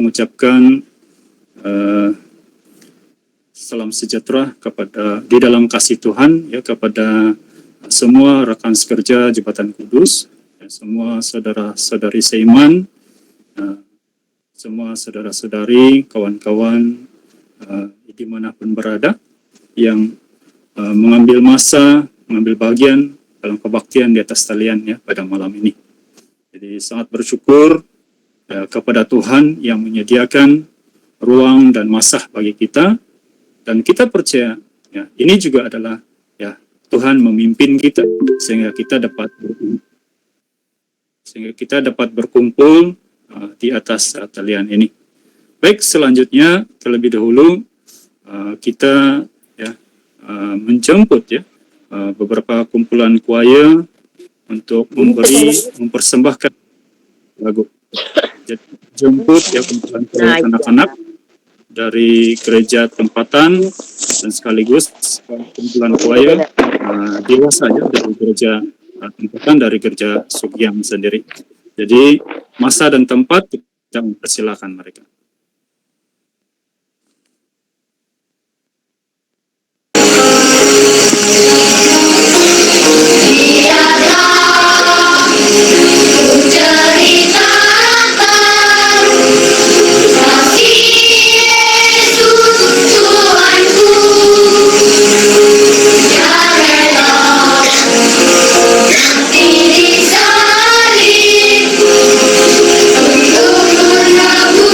mengucapkan salam sejahtera kepada di dalam kasih Tuhan ya kepada semua rekan sekerja Jembatan Kudus, ya, semua saudara-saudari seiman, semua saudara-saudari, kawan-kawan dimanapun berada yang mengambil bagian dalam kebaktian di atas talian ya pada malam ini. Jadi sangat bersyukur kepada Tuhan yang menyediakan ruang dan masa bagi kita, dan kita percaya ya ini juga adalah ya Tuhan memimpin kita sehingga kita dapat berkumpul di atas talian ini. Baik, selanjutnya terlebih dahulu kita ya menjemput ya beberapa kumpulan choir untuk mempersembahkan lagu. Jadi, jemput ya kumpulan choir anak-anak dari gereja tempatan dan sekaligus kumpulan choir dewasa ya dari gereja tempatan dari gereja Sugiam sendiri. Jadi masa dan tempat kita mempersilahkan mereka.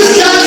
Stop.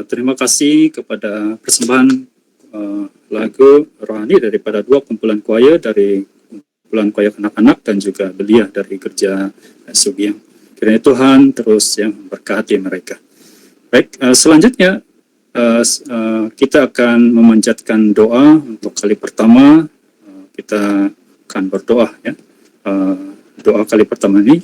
Terima kasih kepada persembahan lagu rohani daripada dua kumpulan choir dari kumpulan choir anak-anak dan juga belia dari gereja Sugiang. Kiranya Tuhan terus yang memberkati mereka. Baik, selanjutnya kita akan memanjatkan doa untuk kali pertama. Kita akan berdoa ya. Doa kali pertama ini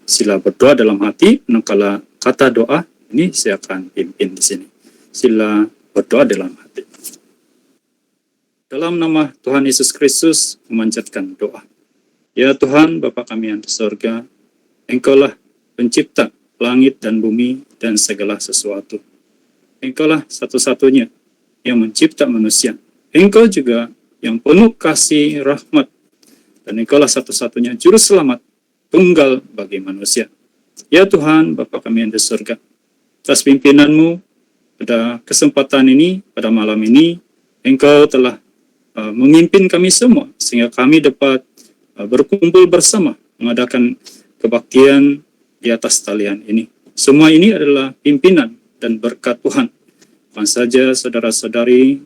sila berdoa dalam hati. Kalau kata doa ini saya akan pimpin di sini. Sila berdoa dalam hati. Dalam nama Tuhan Yesus Kristus memanjatkan doa. Ya Tuhan, Bapa kami yang di surga, Engkaulah pencipta langit dan bumi dan segala sesuatu. Engkaulah satu-satunya yang mencipta manusia. Engkau juga yang penuh kasih rahmat. Dan Engkaulah satu-satunya juru selamat tunggal bagi manusia. Ya Tuhan, Bapa kami yang di surga, atas pimpinan-Mu pada kesempatan ini, pada malam ini, Engkau telah memimpin kami semua, sehingga kami dapat berkumpul bersama, mengadakan kebaktian di atas talian ini. Semua ini adalah pimpinan dan berkat Tuhan. Bukan saja saudara-saudari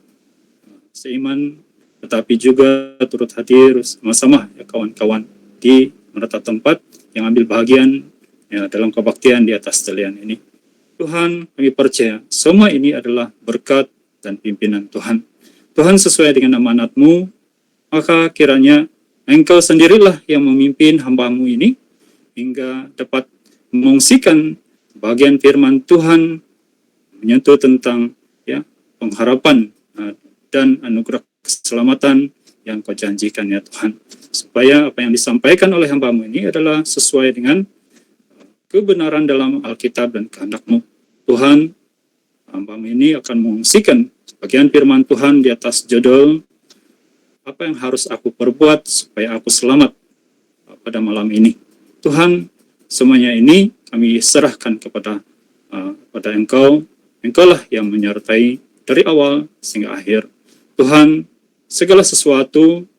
seiman, tetapi juga turut hadir sama-sama ya, kawan-kawan di menata tempat yang ambil bahagian ya, dalam kebaktian di atas talian ini. Tuhan, kami percaya semua ini adalah berkat dan pimpinan Tuhan. Tuhan, sesuai dengan amanat-Mu, maka kiranya Engkau sendirilah yang memimpin hamba-Mu ini hingga dapat mengungsikan bagian firman Tuhan menyentuh tentang ya pengharapan dan anugerah keselamatan yang Kau janjikan ya Tuhan. Supaya apa yang disampaikan oleh hamba-Mu ini adalah sesuai dengan kebenaran dalam Alkitab dan kehendak-Mu. Tuhan, hamba-Mu ini akan mengungsikan bagian firman Tuhan di atas judul apa yang harus aku perbuat supaya aku selamat pada malam ini. Tuhan, semuanya ini kami serahkan kepada Engkau. Engkaulah yang menyertai dari awal sehingga akhir. Tuhan, segala sesuatu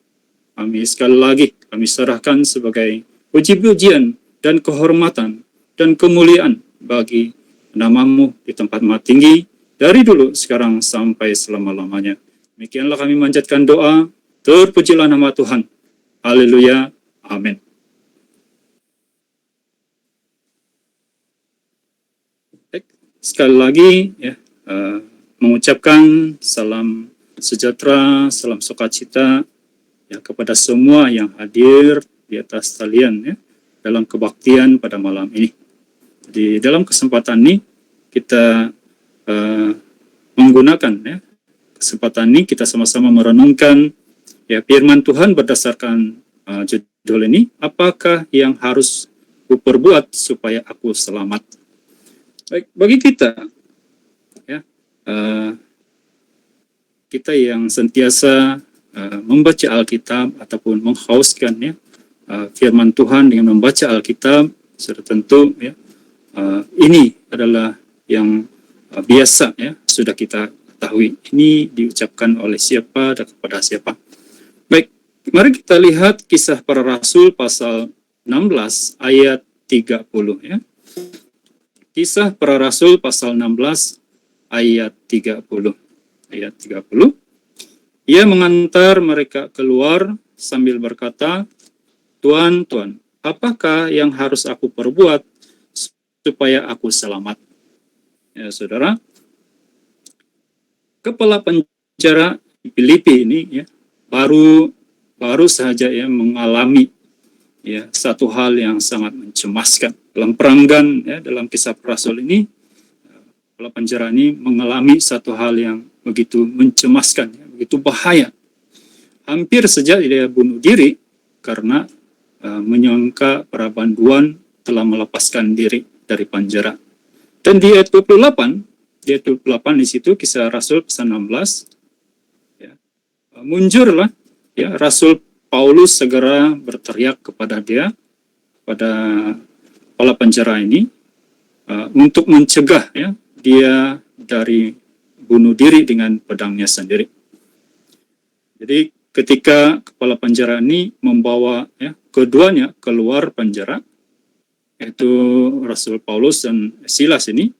kami sekali lagi kami serahkan sebagai puji-pujian dan kehormatan dan kemuliaan bagi nama-Mu di tempat maha tinggi dari dulu, sekarang, sampai selama-lamanya. Demikianlah kami manjatkan doa, terpujilah nama Tuhan. Haleluya, amin. Sekali lagi ya, mengucapkan salam sejahtera, salam sukacita ya kepada semua yang hadir di atas talian ya dalam kebaktian pada malam ini. Di dalam kesempatan ini kita menggunakan ya kesempatan ini kita sama-sama merenungkan ya firman Tuhan berdasarkan judul ini, apakah yang harus kuperbuat supaya aku selamat. Baik, bagi kita ya kita yang sentiasa membaca Alkitab ataupun menghauskan ya firman Tuhan dengan membaca Alkitab, sudah tentu ya ini adalah yang biasa ya sudah kita ketahui. Ini diucapkan oleh siapa dan kepada siapa. Baik, mari kita lihat Kisah Para Rasul pasal 16 ayat 30 ya. Kisah Para Rasul pasal 16 ayat 30. Ayat 30. Ia mengantar mereka keluar sambil berkata, "Tuan, Tuan, apakah yang harus aku perbuat supaya aku selamat?" Ya, saudara, kepala penjara di Filipi ini ya baru saja ya mengalami ya satu hal yang sangat mencemaskan. Dalam perenggan ya dalam Kisah Rasul ini, kepala penjara ini mengalami satu hal yang begitu mencemaskan, ya, begitu bahaya. Hampir saja dia bunuh diri karena menyangka para banduan telah melepaskan diri dari penjara. Dan di ayat 28 di situ Kisah Rasul pasal 16 ya, muncullah ya Rasul Paulus segera berteriak kepada kepala penjara ini untuk mencegah ya dia dari bunuh diri dengan pedangnya sendiri. Jadi ketika kepala penjara ini membawa ya keduanya keluar penjara, yaitu Rasul Paulus dan Silas ini,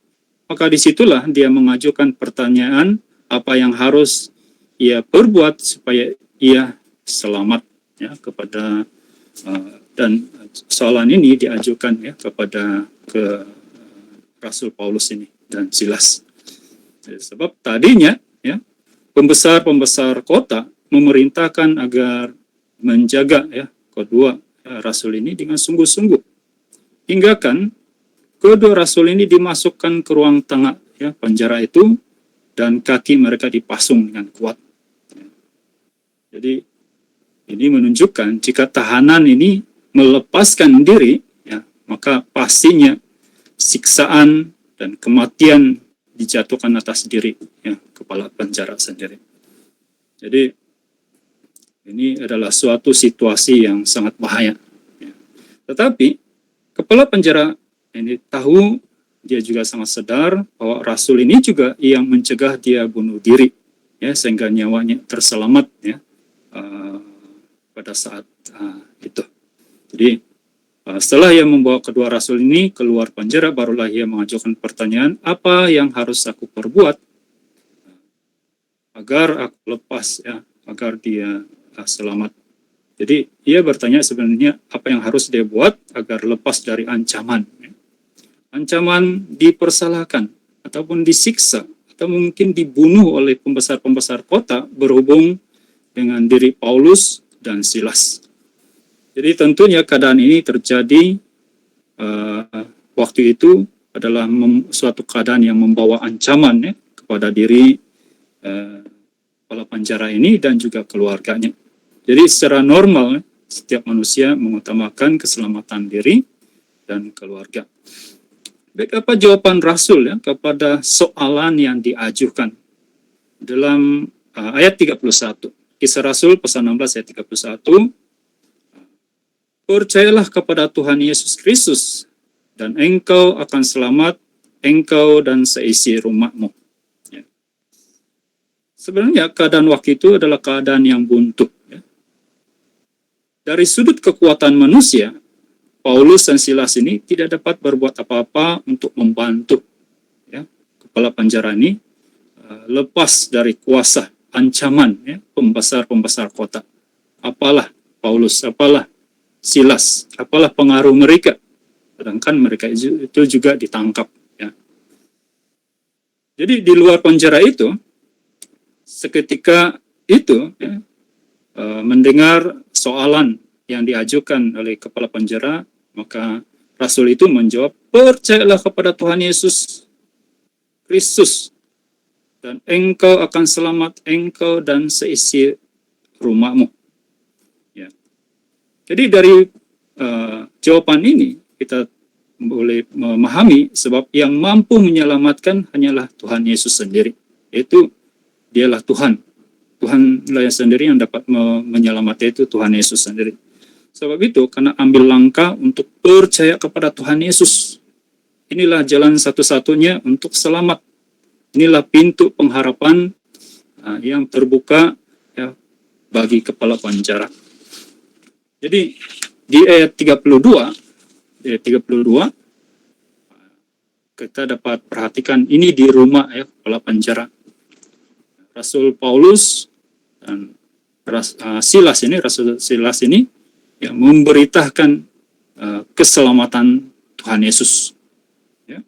maka disitulah dia mengajukan pertanyaan apa yang harus ia perbuat supaya ia selamat ya kepada dan soalan ini diajukan ya kepada Rasul Paulus ini dan Silas. Sebab tadinya ya pembesar kota memerintahkan agar menjaga ya kedua rasul ini dengan sungguh-sungguh. Hingga kan kedua rasul ini dimasukkan ke ruang tengah ya penjara itu dan kaki mereka dipasung dengan kuat. Jadi ini menunjukkan jika tahanan ini melepaskan diri ya maka pastinya siksaan dan kematian dijatuhkan atas diri ya kepala penjara sendiri. Jadi ini adalah suatu situasi yang sangat bahaya. Ya. Tetapi kepala penjara ini tahu, dia juga sangat sadar bahwa rasul ini juga yang mencegah dia bunuh diri, ya sehingga nyawanya terselamat ya pada saat itu. Jadi setelah ia membawa kedua rasul ini keluar penjara, barulah ia mengajukan pertanyaan, apa yang harus aku perbuat agar aku lepas ya, agar dia selamat. Jadi ia bertanya sebenarnya apa yang harus dia buat agar lepas dari ancaman. Ancaman dipersalahkan ataupun disiksa atau mungkin dibunuh oleh pembesar-pembesar kota berhubung dengan diri Paulus dan Silas. Jadi tentunya keadaan ini terjadi waktu itu adalah suatu keadaan yang membawa ancaman ya, kepada diri kepala penjara ini dan juga keluarganya. Jadi secara normal setiap manusia mengutamakan keselamatan diri dan keluarga. Baik, apa jawaban Rasul ya kepada soalan yang diajukan dalam ayat 31. Kisah Rasul pasal 16 ayat 31. Percayalah kepada Tuhan Yesus Kristus dan engkau akan selamat, engkau dan seisi rumahmu. Ya. Sebenarnya keadaan waktu itu adalah keadaan yang buntu. Ya. Dari sudut kekuatan manusia, Paulus dan Silas ini tidak dapat berbuat apa-apa untuk membantu ya, kepala penjara ini lepas dari kuasa ancaman ya, pembesar-pembesar kota. Apalah Paulus, apalah Silas, apalah pengaruh mereka. Sedangkan mereka itu juga ditangkap. Ya. Jadi di luar penjara itu, seketika itu ya, mendengar soalan yang diajukan oleh kepala penjara, maka Rasul itu menjawab, percayalah kepada Tuhan Yesus Kristus dan engkau akan selamat, engkau dan seisi rumahmu. Ya. Jadi dari jawaban ini kita boleh memahami sebab yang mampu menyelamatkan hanyalah Tuhan Yesus sendiri, yaitu dialah Tuhan Tuhan lah sendiri yang dapat menyelamatkan, itu Tuhan Yesus sendiri. Sebab itu, karena ambil langkah untuk percaya kepada Tuhan Yesus. Inilah jalan satu-satunya untuk selamat. Inilah pintu pengharapan yang terbuka ya, bagi kepala penjara. Jadi di ayat 32, kita dapat perhatikan ini di rumah ya kepala penjara. Rasul Paulus dan Rasul Silas ini ya, memberitakan keselamatan Tuhan Yesus. Ya.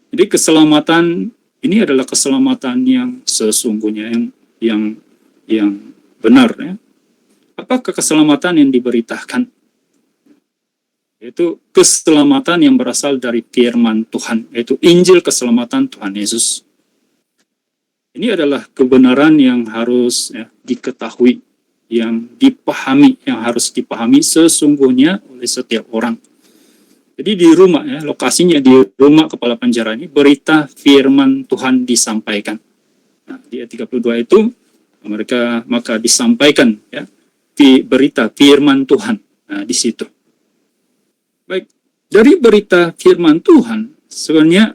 Jadi keselamatan ini adalah keselamatan yang sesungguhnya, yang benar. Ya. Apakah keselamatan yang diberitakan? Yaitu keselamatan yang berasal dari firman Tuhan, yaitu Injil keselamatan Tuhan Yesus. Ini adalah kebenaran yang harus ya, diketahui, yang dipahami, yang harus dipahami sesungguhnya oleh setiap orang. Jadi di rumah, ya, lokasinya di rumah kepala penjara ini, berita firman Tuhan disampaikan. Nah, di ayat 32 itu mereka maka disampaikan ya, berita firman Tuhan. Nah, di situ. Baik, dari berita firman Tuhan, sebenarnya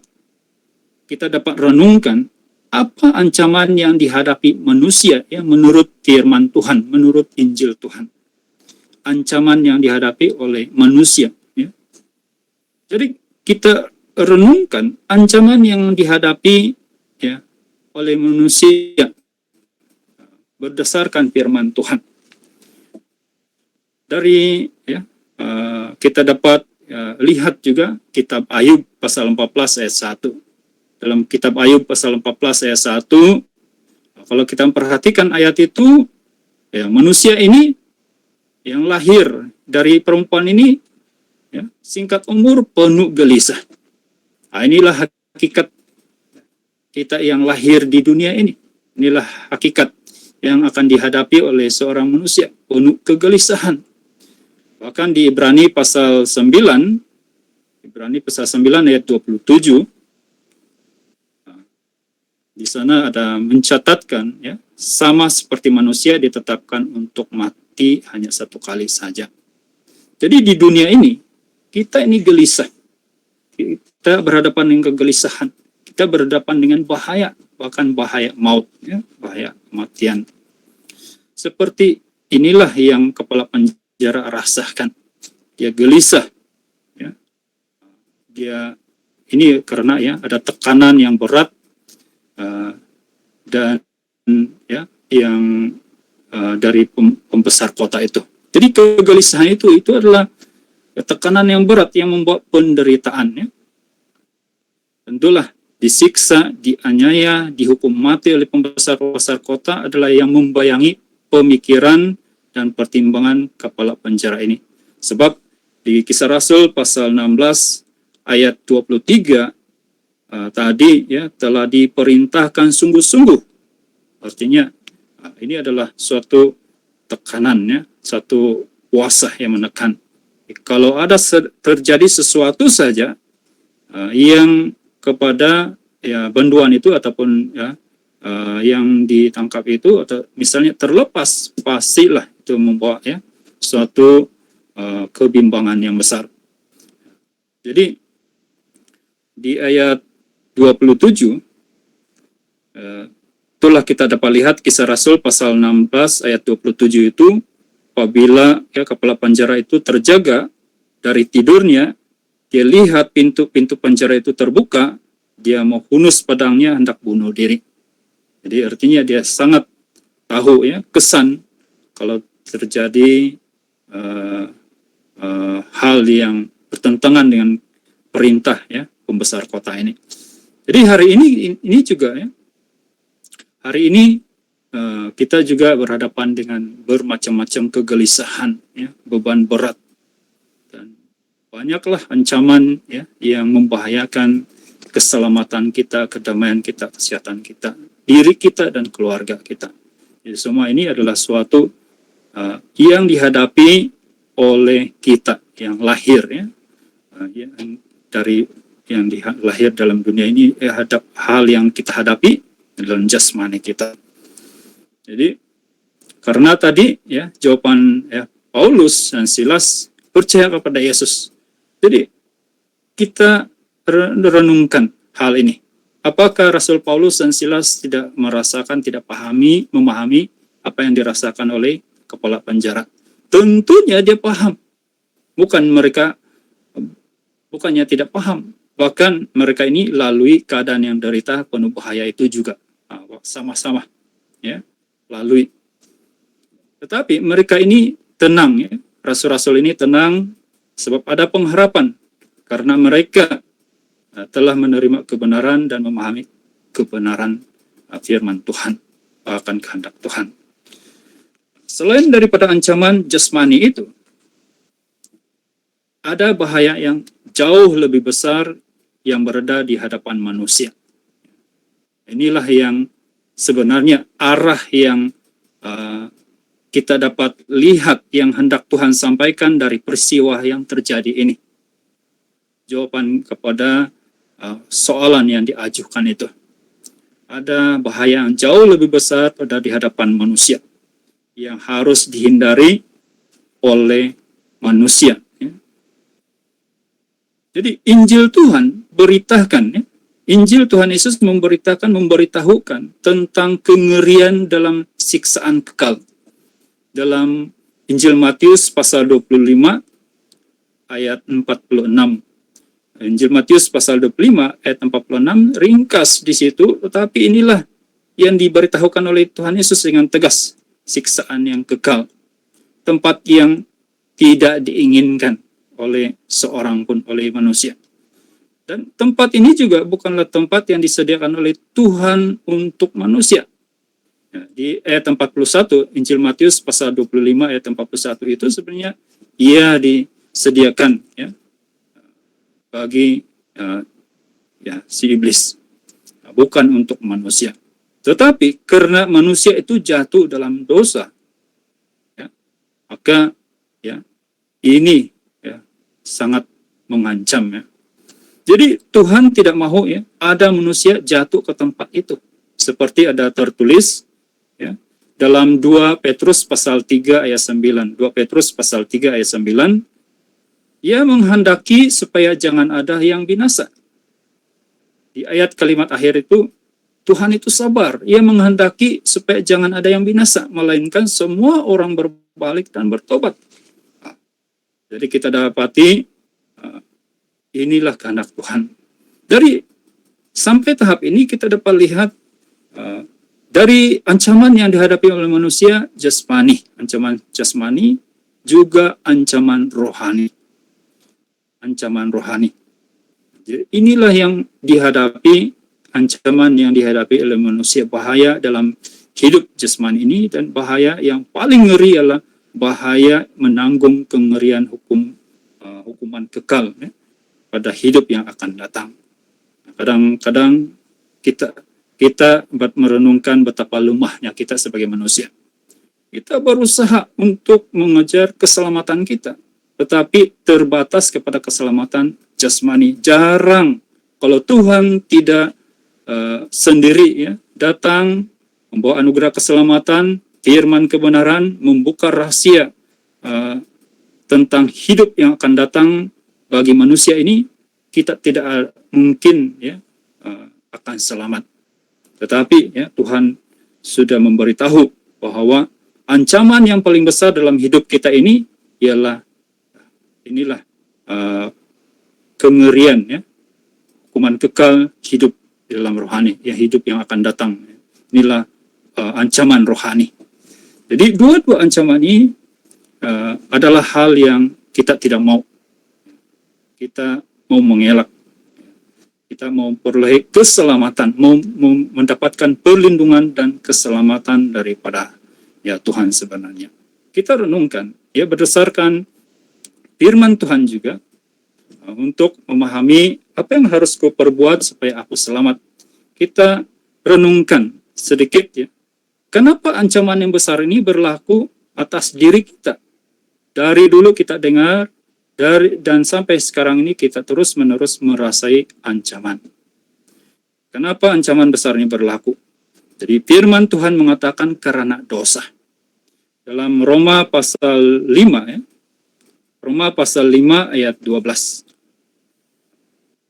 kita dapat renungkan apa ancaman yang dihadapi manusia ya menurut firman Tuhan, menurut Injil Tuhan. Ancaman yang dihadapi oleh manusia. Ya. Jadi kita renungkan ancaman yang dihadapi ya oleh manusia berdasarkan firman Tuhan. Dari ya kita dapat lihat juga kitab Ayub pasal 14 ayat 1. Dalam kitab Ayub pasal 14 ayat 1, kalau kita perhatikan ayat itu, ya, manusia ini yang lahir dari perempuan ini, ya, singkat umur penuh gelisah. Nah, inilah hakikat kita yang lahir di dunia ini. Inilah hakikat yang akan dihadapi oleh seorang manusia, penuh kegelisahan. Bahkan di Ibrani pasal 9 ayat 27, di sana ada mencatatkan ya, sama seperti manusia ditetapkan untuk mati hanya satu kali saja. Jadi di dunia ini kita ini gelisah. Kita berhadapan dengan kegelisahan. Kita berhadapan dengan bahaya, bahkan bahaya maut, ya, bahaya kematian. Seperti inilah yang kepala penjara rasakan. Dia gelisah. Ya. Dia ini karena ya ada tekanan yang berat dan ya yang dari pembesar kota itu. Jadi kegelisahan itu adalah tekanan yang berat yang membawa penderitaan. Ya. Tentulah disiksa, dianiaya, dihukum mati oleh pembesar-pembesar kota adalah yang membayangi pemikiran dan pertimbangan kepala penjara ini. Sebab di Kisah Rasul pasal 16 ayat 23 tadi ya telah diperintahkan sungguh-sungguh. Artinya ini adalah suatu tekanan ya, satu kuasa yang menekan. Kalau ada terjadi sesuatu saja yang kepada ya banduan itu ataupun ya yang ditangkap itu atau misalnya terlepas, pastilah itu membawa ya suatu kebimbangan yang besar. Jadi di ayat 27 itulah kita dapat lihat Kisah Rasul pasal 16 ayat 27 itu, apabila ya kepala penjara itu terjaga dari tidurnya, dia lihat pintu-pintu penjara itu terbuka, dia mau hunus pedangnya hendak bunuh diri. Jadi artinya dia sangat tahu ya kesan kalau terjadi hal yang bertentangan dengan perintah ya pembesar kota ini. Jadi hari ini juga ya, hari ini kita juga berhadapan dengan bermacam-macam kegelisahan, ya, beban berat, dan banyaklah ancaman ya yang membahayakan keselamatan kita, kedamaian kita, kesehatan kita, diri kita dan keluarga kita. Jadi semua ini adalah suatu yang dihadapi oleh kita yang lahir ya, yang lahir dalam dunia ini, hal yang kita hadapi dalam jasmani kita. Jadi karena tadi ya jawaban ya Paulus dan Silas percaya kepada Yesus. Jadi kita renungkan hal ini. Apakah Rasul Paulus dan Silas tidak merasakan, tidak memahami apa yang dirasakan oleh kepala penjara? Tentunya dia paham. Bukannya tidak paham. Bahkan mereka ini lalui keadaan yang derita penuh bahaya itu juga. Sama-sama ya, lalui. Tetapi mereka ini tenang ya. Rasul-rasul ini tenang sebab ada pengharapan karena mereka telah menerima kebenaran dan memahami kebenaran firman Tuhan, akan kehendak Tuhan. Selain daripada ancaman jasmani itu, ada bahaya yang jauh lebih besar yang berada di hadapan manusia. Inilah yang sebenarnya arah yang kita dapat lihat yang hendak Tuhan sampaikan dari peristiwa yang terjadi ini. Jawaban kepada soalan yang diajukan itu. Ada bahaya yang jauh lebih besar pada di hadapan manusia yang harus dihindari oleh manusia. Ya. Jadi Injil Tuhan beritakan, ya, Injil Tuhan Yesus memberitahukan tentang kengerian dalam siksaan kekal. Dalam Injil Matius pasal 25 ayat 46. Injil Matius pasal 25 ayat 46 ringkas di situ, tetapi inilah yang diberitahukan oleh Tuhan Yesus dengan tegas, siksaan yang kekal, tempat yang tidak diinginkan oleh seorang pun, oleh manusia. Dan tempat ini juga bukanlah tempat yang disediakan oleh Tuhan untuk manusia. Ya, di ayat 41 Injil Matius pasal 25 ayat 41 itu sebenarnya ia disediakan ya bagi si iblis, bukan untuk manusia. Tetapi karena manusia itu jatuh dalam dosa, ya, maka ya ini ya sangat mengancam ya. Jadi Tuhan tidak mau ya ada manusia jatuh ke tempat itu. Seperti ada tertulis ya dalam 2 Petrus pasal 3 ayat 9. 2 Petrus pasal 3 ayat 9. Ia menghendaki supaya jangan ada yang binasa. Di ayat kalimat akhir itu, Tuhan itu sabar. Ia menghendaki supaya jangan ada yang binasa, melainkan semua orang berbalik dan bertobat. Jadi kita dapati, inilah kehendak Tuhan. Dari sampai tahap ini kita dapat lihat dari ancaman yang dihadapi oleh manusia jasmani, ancaman jasmani juga ancaman rohani. Ancaman rohani. Jadi inilah yang dihadapi, ancaman yang dihadapi oleh manusia, bahaya dalam hidup jasmani ini, dan bahaya yang paling ngeri adalah bahaya menanggung kengerian hukuman kekal ya, pada hidup yang akan datang. Kadang-kadang kita merenungkan betapa lemahnya kita sebagai manusia. Kita berusaha untuk mengejar keselamatan kita, tetapi terbatas kepada keselamatan jasmani. Jarang kalau Tuhan tidak sendiri ya datang membawa anugerah keselamatan, firman kebenaran, membuka rahasia tentang hidup yang akan datang bagi manusia ini, kita tidak mungkin ya akan selamat. Tetapi ya Tuhan sudah memberitahu bahwa ancaman yang paling besar dalam hidup kita ini ialah inilah kengerian ya, hukuman kekal, hidup di dalam rohani, ya hidup yang akan datang. Inilah ancaman rohani. Jadi dua ancaman ini adalah hal yang kita tidak mau. Kita mau mengelak. Kita mau memperoleh keselamatan, mau mendapatkan perlindungan dan keselamatan daripada ya Tuhan sebenarnya. Kita renungkan ya berdasarkan firman Tuhan juga untuk memahami apa yang harus ku perbuat supaya aku selamat. Kita renungkan sedikit ya. Kenapa ancaman yang besar ini berlaku atas diri kita? Dari dulu kita dengar dan sampai sekarang ini kita terus-menerus merasai ancaman. Kenapa ancaman besar ini berlaku? Jadi firman Tuhan mengatakan karena dosa. Dalam Roma pasal 5 ya. Roma pasal 5 ayat 12.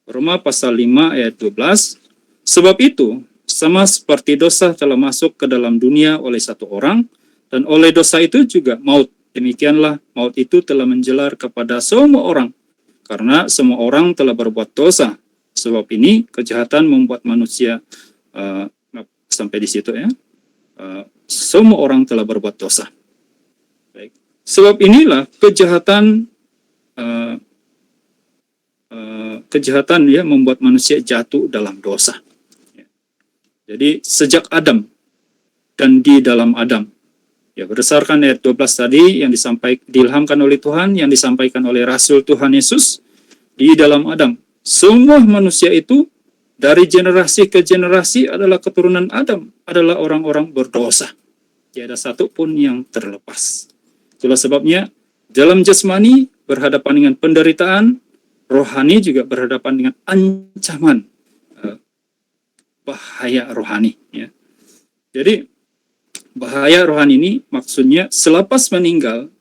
Roma pasal 5 ayat 12. Sebab itu, sama seperti dosa telah masuk ke dalam dunia oleh satu orang, dan oleh dosa itu juga maut. Demikianlah maut itu telah menjelar kepada semua orang, karena semua orang telah berbuat dosa. Sebab ini kejahatan membuat manusia sampai di situ ya. Semua orang telah berbuat dosa. Baik. Sebab inilah kejahatan ya membuat manusia jatuh dalam dosa. Jadi sejak Adam dan di dalam Adam. Ya, berdasarkan ayat 12 tadi yang diilhamkan oleh Tuhan, yang disampaikan oleh Rasul Tuhan Yesus, di dalam Adam. Semua manusia itu dari generasi ke generasi adalah keturunan Adam, adalah orang-orang berdosa. Tidak ada satu pun yang terlepas. Itulah sebabnya dalam jasmani berhadapan dengan penderitaan, rohani juga berhadapan dengan ancaman bahaya rohani. Ya. Jadi bahaya rohani ini maksudnya selepas meninggal,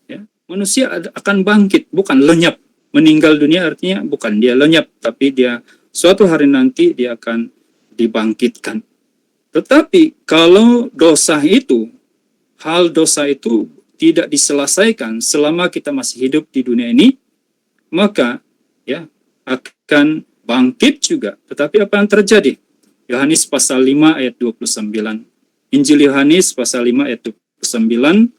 ya, manusia akan bangkit, bukan lenyap. Meninggal dunia artinya bukan dia lenyap, tapi dia suatu hari nanti dia akan dibangkitkan. Tetapi kalau hal dosa itu tidak diselesaikan selama kita masih hidup di dunia ini, maka ya akan bangkit juga. Tetapi apa yang terjadi? Yohanes pasal 5 ayat 29. Injil Yohanes pasal 5 ayat 29.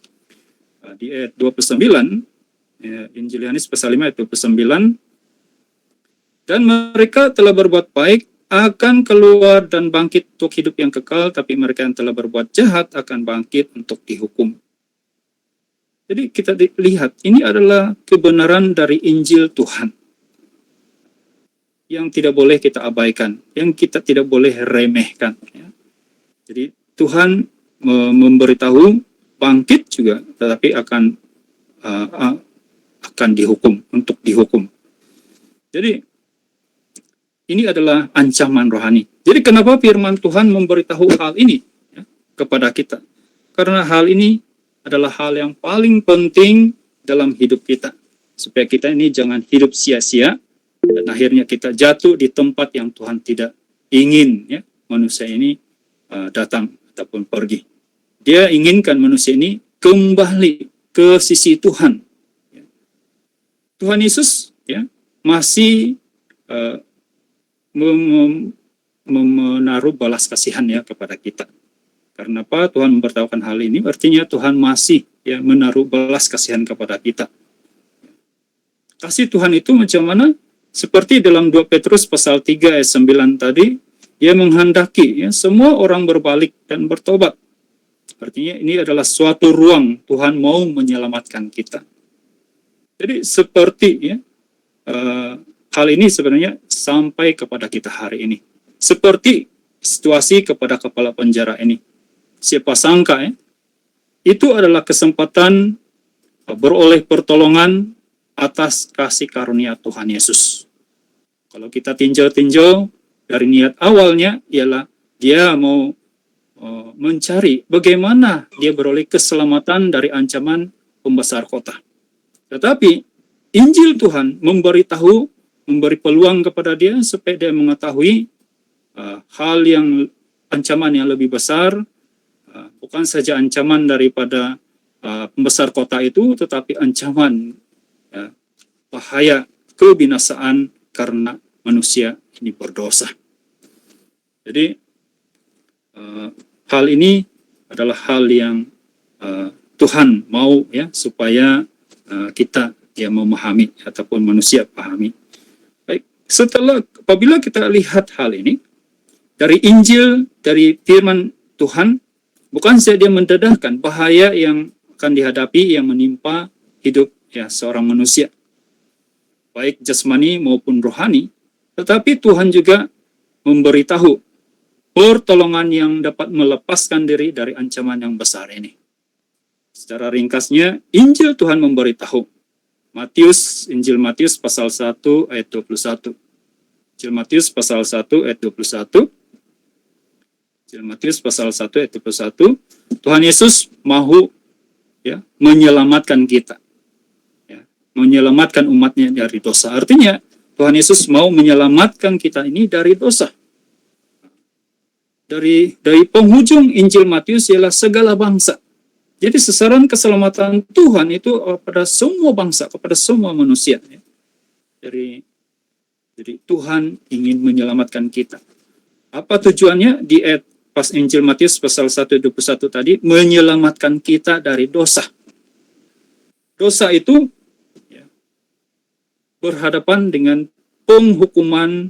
Di ayat 29, ya, Injil Yohanes pasal 5 ayat 29. Dan mereka telah berbuat baik akan keluar dan bangkit untuk hidup yang kekal, tapi mereka yang telah berbuat jahat akan bangkit untuk dihukum. Jadi kita lihat, ini adalah kebenaran dari Injil Tuhan yang tidak boleh kita abaikan, yang kita tidak boleh remehkan. Ya. Jadi Tuhan memberitahu bangkit juga, tetapi akan dihukum, untuk dihukum. Jadi ini adalah ancaman rohani. Jadi kenapa firman Tuhan memberitahu hal ini ya, kepada kita? Karena hal ini adalah hal yang paling penting dalam hidup kita. Supaya kita ini jangan hidup sia-sia, dan akhirnya kita jatuh di tempat yang Tuhan tidak ingin ya, manusia ini datang ataupun pergi. Dia inginkan manusia ini kembali ke sisi Tuhan. Tuhan Yesus ya masih menaruh balas kasihan ya kepada kita. Karena apa? Tuhan memberitahukan hal ini, artinya Tuhan masih ya menaruh balas kasihan kepada kita. Kasih Tuhan itu macam mana? Seperti dalam 2 Petrus pasal 3 ayat 9 tadi, Dia menghendaki ya semua orang berbalik dan bertobat. Artinya ini adalah suatu ruang Tuhan mau menyelamatkan kita. Jadi seperti ya hal ini sebenarnya sampai kepada kita hari ini. Seperti situasi kepada kepala penjara ini. Siapa sangka ya, itu adalah kesempatan beroleh pertolongan atas kasih karunia Tuhan Yesus. Kalau kita tinjau-tinjau dari niat awalnya ialah dia mau mencari bagaimana dia beroleh keselamatan dari ancaman pembesar kota. Tetapi Injil Tuhan memberi peluang kepada dia supaya dia mengetahui hal yang ancaman yang lebih besar, bukan saja ancaman daripada pembesar kota itu, tetapi ancaman bahaya kebinasaan karena manusia ini berdosa. Jadi hal ini adalah hal yang Tuhan mau ya supaya kita ya memahami ataupun manusia pahami. Baik, apabila kita lihat hal ini dari Injil, dari firman Tuhan, bukan saja dia mendedahkan bahaya yang akan dihadapi yang menimpa hidup ya seorang manusia, baik jasmani maupun rohani, tetapi Tuhan juga memberitahu pertolongan yang dapat melepaskan diri dari ancaman yang besar ini. Secara ringkasnya, Injil Tuhan memberitahu. Injil Matius pasal 1 ayat 21. Injil Matius pasal 1 ayat 21. Injil Matius pasal 1 ayat 21, Tuhan Yesus mau ya menyelamatkan kita. Ya, menyelamatkan umatnya dari dosa. Artinya Tuhan Yesus mau menyelamatkan kita ini dari dosa. Dari penghujung Injil Matius ialah segala bangsa. Jadi sasaran keselamatan Tuhan itu pada semua bangsa, kepada semua manusia. Ya. Jadi Tuhan ingin menyelamatkan kita. Apa tujuannya? Di pas Injil Matius pasal 1:21 tadi, menyelamatkan kita dari dosa. Dosa itu ya, berhadapan dengan penghukuman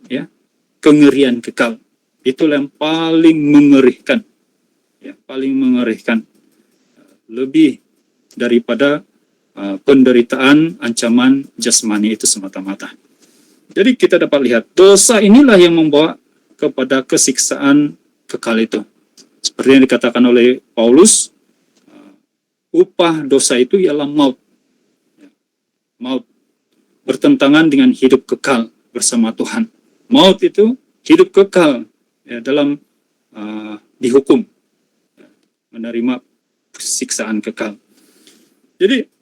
ya, kengerian kekal. Itulah yang paling mengerikan. Ya, paling mengerikan. Lebih daripada penderitaan, ancaman jasmani itu semata-mata. Jadi kita dapat lihat, dosa inilah yang membawa kepada kesiksaan kekal itu. Seperti yang dikatakan oleh Paulus, upah dosa itu ialah maut. Maut bertentangan dengan hidup kekal bersama Tuhan. Maut itu hidup kekal ya, dalam dihukum, menerima siksaan kekal. Jadi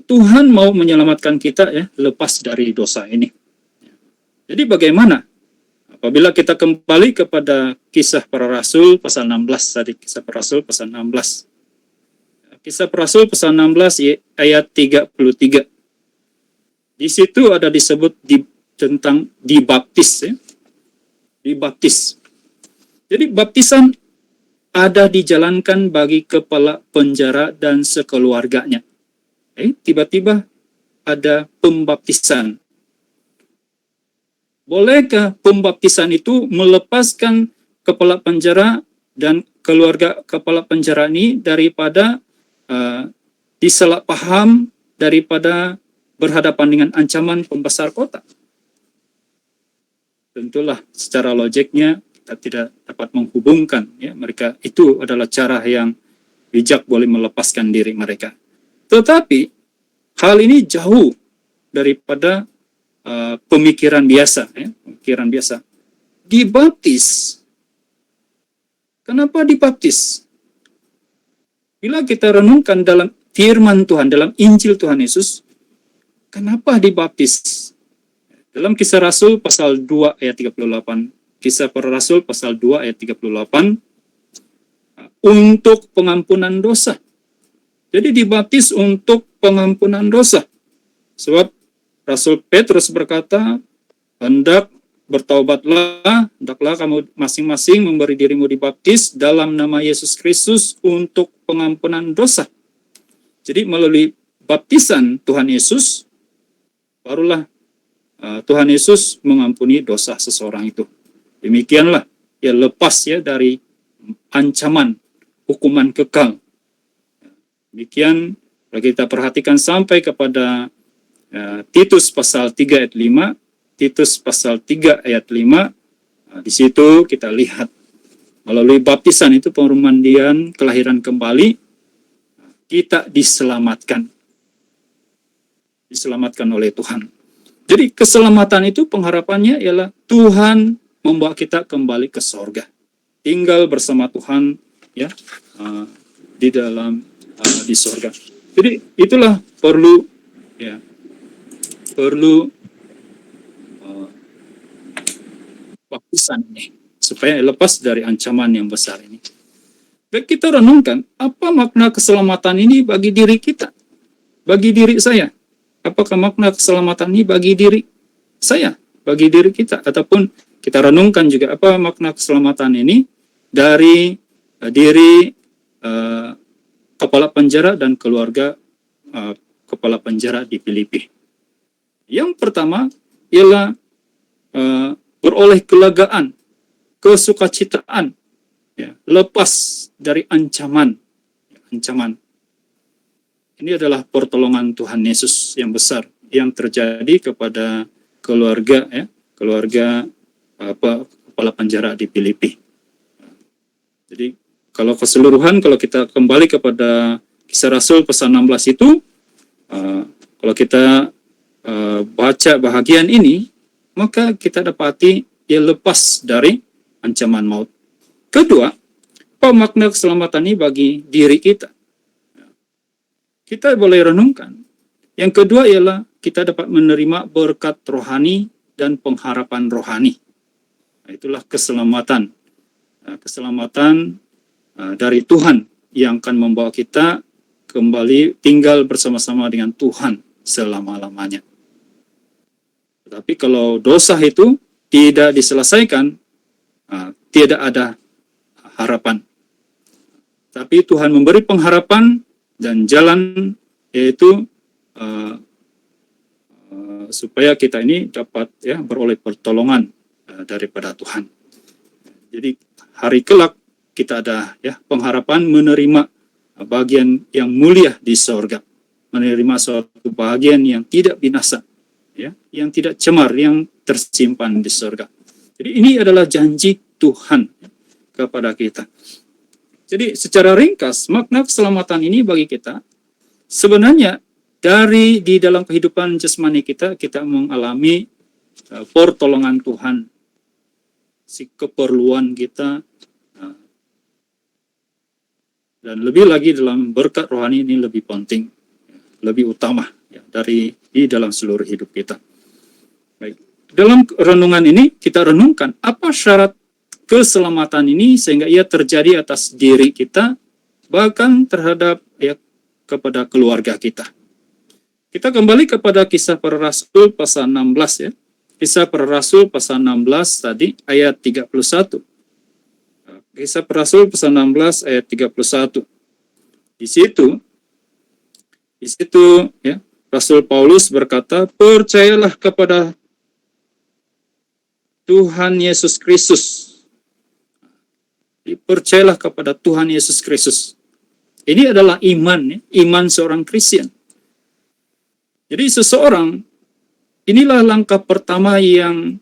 Tuhan mau menyelamatkan kita ya lepas dari dosa ini. Jadi bagaimana? Apabila kita kembali kepada Kisah Para Rasul pasal 16 tadi, Kisah Para Rasul pasal 16. Kisah Para Rasul pasal 16 ayat 33. Di situ ada disebut tentang dibaptis ya. Dibaptis. Jadi baptisan ada dijalankan bagi kepala penjara dan sekeluarganya. Tiba-tiba ada pembaptisan. Bolehkah pembaptisan itu melepaskan kepala penjara dan keluarga kepala penjara ini daripada disalah paham, daripada berhadapan dengan ancaman pembesar kota? Tentulah secara logiknya kita tidak dapat menghubungkan ya, mereka itu adalah cara yang bijak boleh melepaskan diri mereka. Tetapi hal ini jauh daripada pemikiran biasa, ya, pemikiran biasa. Dibaptis. Kenapa dibaptis? Bila kita renungkan dalam firman Tuhan, dalam Injil Tuhan Yesus, kenapa dibaptis? Dalam Kisah Rasul pasal 2 ayat 38, Kisah Para Rasul pasal 2 ayat 38, untuk pengampunan dosa. Jadi dibaptis untuk pengampunan dosa. Sebab Rasul Petrus berkata, hendaklah kamu masing-masing memberi dirimu dibaptis dalam nama Yesus Kristus untuk pengampunan dosa. Jadi melalui baptisan Tuhan Yesus, barulah Tuhan Yesus mengampuni dosa seseorang itu. Demikianlah, ya lepas ya dari ancaman hukuman kekal. Demikian, kalau kita perhatikan sampai kepada Titus pasal 3 ayat 5, Titus pasal 3 ayat 5, di situ kita lihat melalui baptisan itu pemandian kelahiran kembali, kita diselamatkan. Diselamatkan oleh Tuhan. Jadi keselamatan itu pengharapannya ialah Tuhan membawa kita kembali ke sorga. Tinggal bersama Tuhan ya di dalam di sorga. Jadi itulah perlu baptisan ini supaya lepas dari ancaman yang besar ini. Baik, kita renungkan apa makna keselamatan ini bagi diri kita, bagi diri saya. Apakah makna keselamatan ini bagi diri saya, bagi diri kita, ataupun kita renungkan juga apa makna keselamatan ini dari diri kepala penjara dan keluarga kepala penjara di Filipi. Yang pertama ialah beroleh kelegaan, kesukacitaan, ya, lepas dari ancaman. Ini adalah pertolongan Tuhan Yesus yang besar yang terjadi kepada keluarga kepala penjara di Filipi. Jadi kalau keseluruhan, kalau kita kembali kepada Kisah Rasul pasal 16 itu, kalau kita baca bahagian ini, maka kita dapati ia lepas dari ancaman maut. Kedua, apa makna keselamatan ini bagi diri kita? Kita boleh renungkan. Yang kedua ialah kita dapat menerima berkat rohani dan pengharapan rohani. Itulah keselamatan. Keselamatan dari Tuhan yang akan membawa kita kembali tinggal bersama-sama dengan Tuhan selama-lamanya. Tetapi kalau dosa itu tidak diselesaikan, tidak ada harapan. Tapi Tuhan memberi pengharapan dan jalan, yaitu supaya kita ini dapat beroleh pertolongan daripada Tuhan. Jadi hari kelak kita ada pengharapan menerima bagian yang mulia di sorga, menerima suatu bagian yang tidak binasa, yang tidak cemar, yang tersimpan di sorga. Jadi ini adalah janji Tuhan kepada kita. Jadi secara ringkas, makna keselamatan ini bagi kita sebenarnya di dalam kehidupan jasmani kita mengalami pertolongan Tuhan, si keperluan kita, dan lebih lagi dalam berkat rohani ini lebih penting, lebih utama di dalam seluruh hidup kita. Baik, dalam renungan ini kita renungkan apa syarat keselamatan ini sehingga ia terjadi atas diri kita, bahkan terhadap kepada keluarga kita. Kita kembali kepada Kisah Para Rasul pasal 16 Kisah Para Rasul pasal 16 tadi ayat 31. Kisah Para Rasul pasal 16 ayat 31. Di situ Rasul Paulus berkata, "Percayalah kepada Tuhan Yesus Kristus." Percayalah kepada Tuhan Yesus Kristus. Ini adalah iman seorang Kristen. Jadi seseorang, inilah langkah pertama yang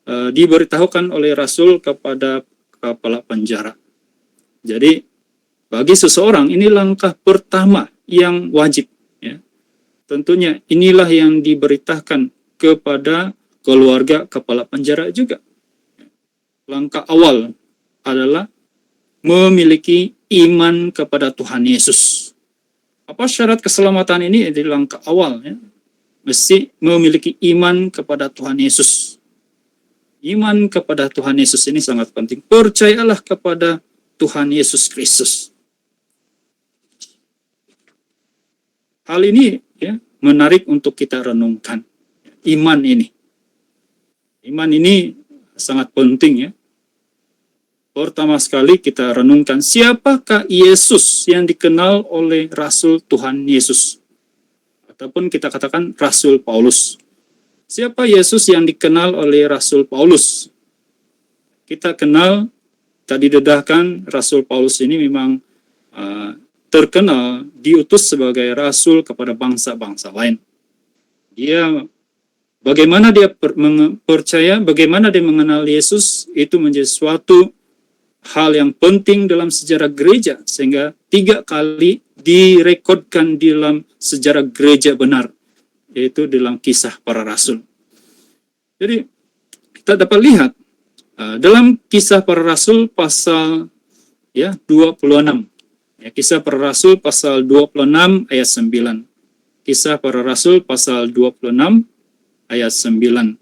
diberitahukan oleh Rasul kepada kepala penjara. Jadi bagi seseorang ini langkah pertama yang wajib. Tentunya inilah yang diberitakan kepada keluarga kepala penjara juga. Langkah awal adalah memiliki iman kepada Tuhan Yesus. Apa syarat keselamatan ini? Di langkah awal, mesti memiliki iman kepada Tuhan Yesus. Iman kepada Tuhan Yesus ini sangat penting. Percayalah kepada Tuhan Yesus Kristus. Hal ini menarik untuk kita renungkan. Iman ini sangat penting. Pertama sekali kita renungkan, siapakah Yesus yang dikenal oleh Rasul Tuhan Yesus? Ataupun kita katakan Rasul Paulus. Siapa Yesus yang dikenal oleh Rasul Paulus? Kita kenal, tadi dedahkan, Rasul Paulus ini memang terkenal, diutus sebagai Rasul kepada bangsa-bangsa lain. Bagaimana dia percaya, bagaimana dia mengenal Yesus, itu menjadi suatu hal yang penting dalam sejarah gereja, sehingga 3 kali direkodkan dalam sejarah gereja benar, yaitu dalam Kisah Para Rasul. Jadi kita dapat lihat dalam Kisah Para Rasul pasal 26. Kisah Para Rasul pasal 26 ayat 9. Kisah Para Rasul pasal 26 ayat 9.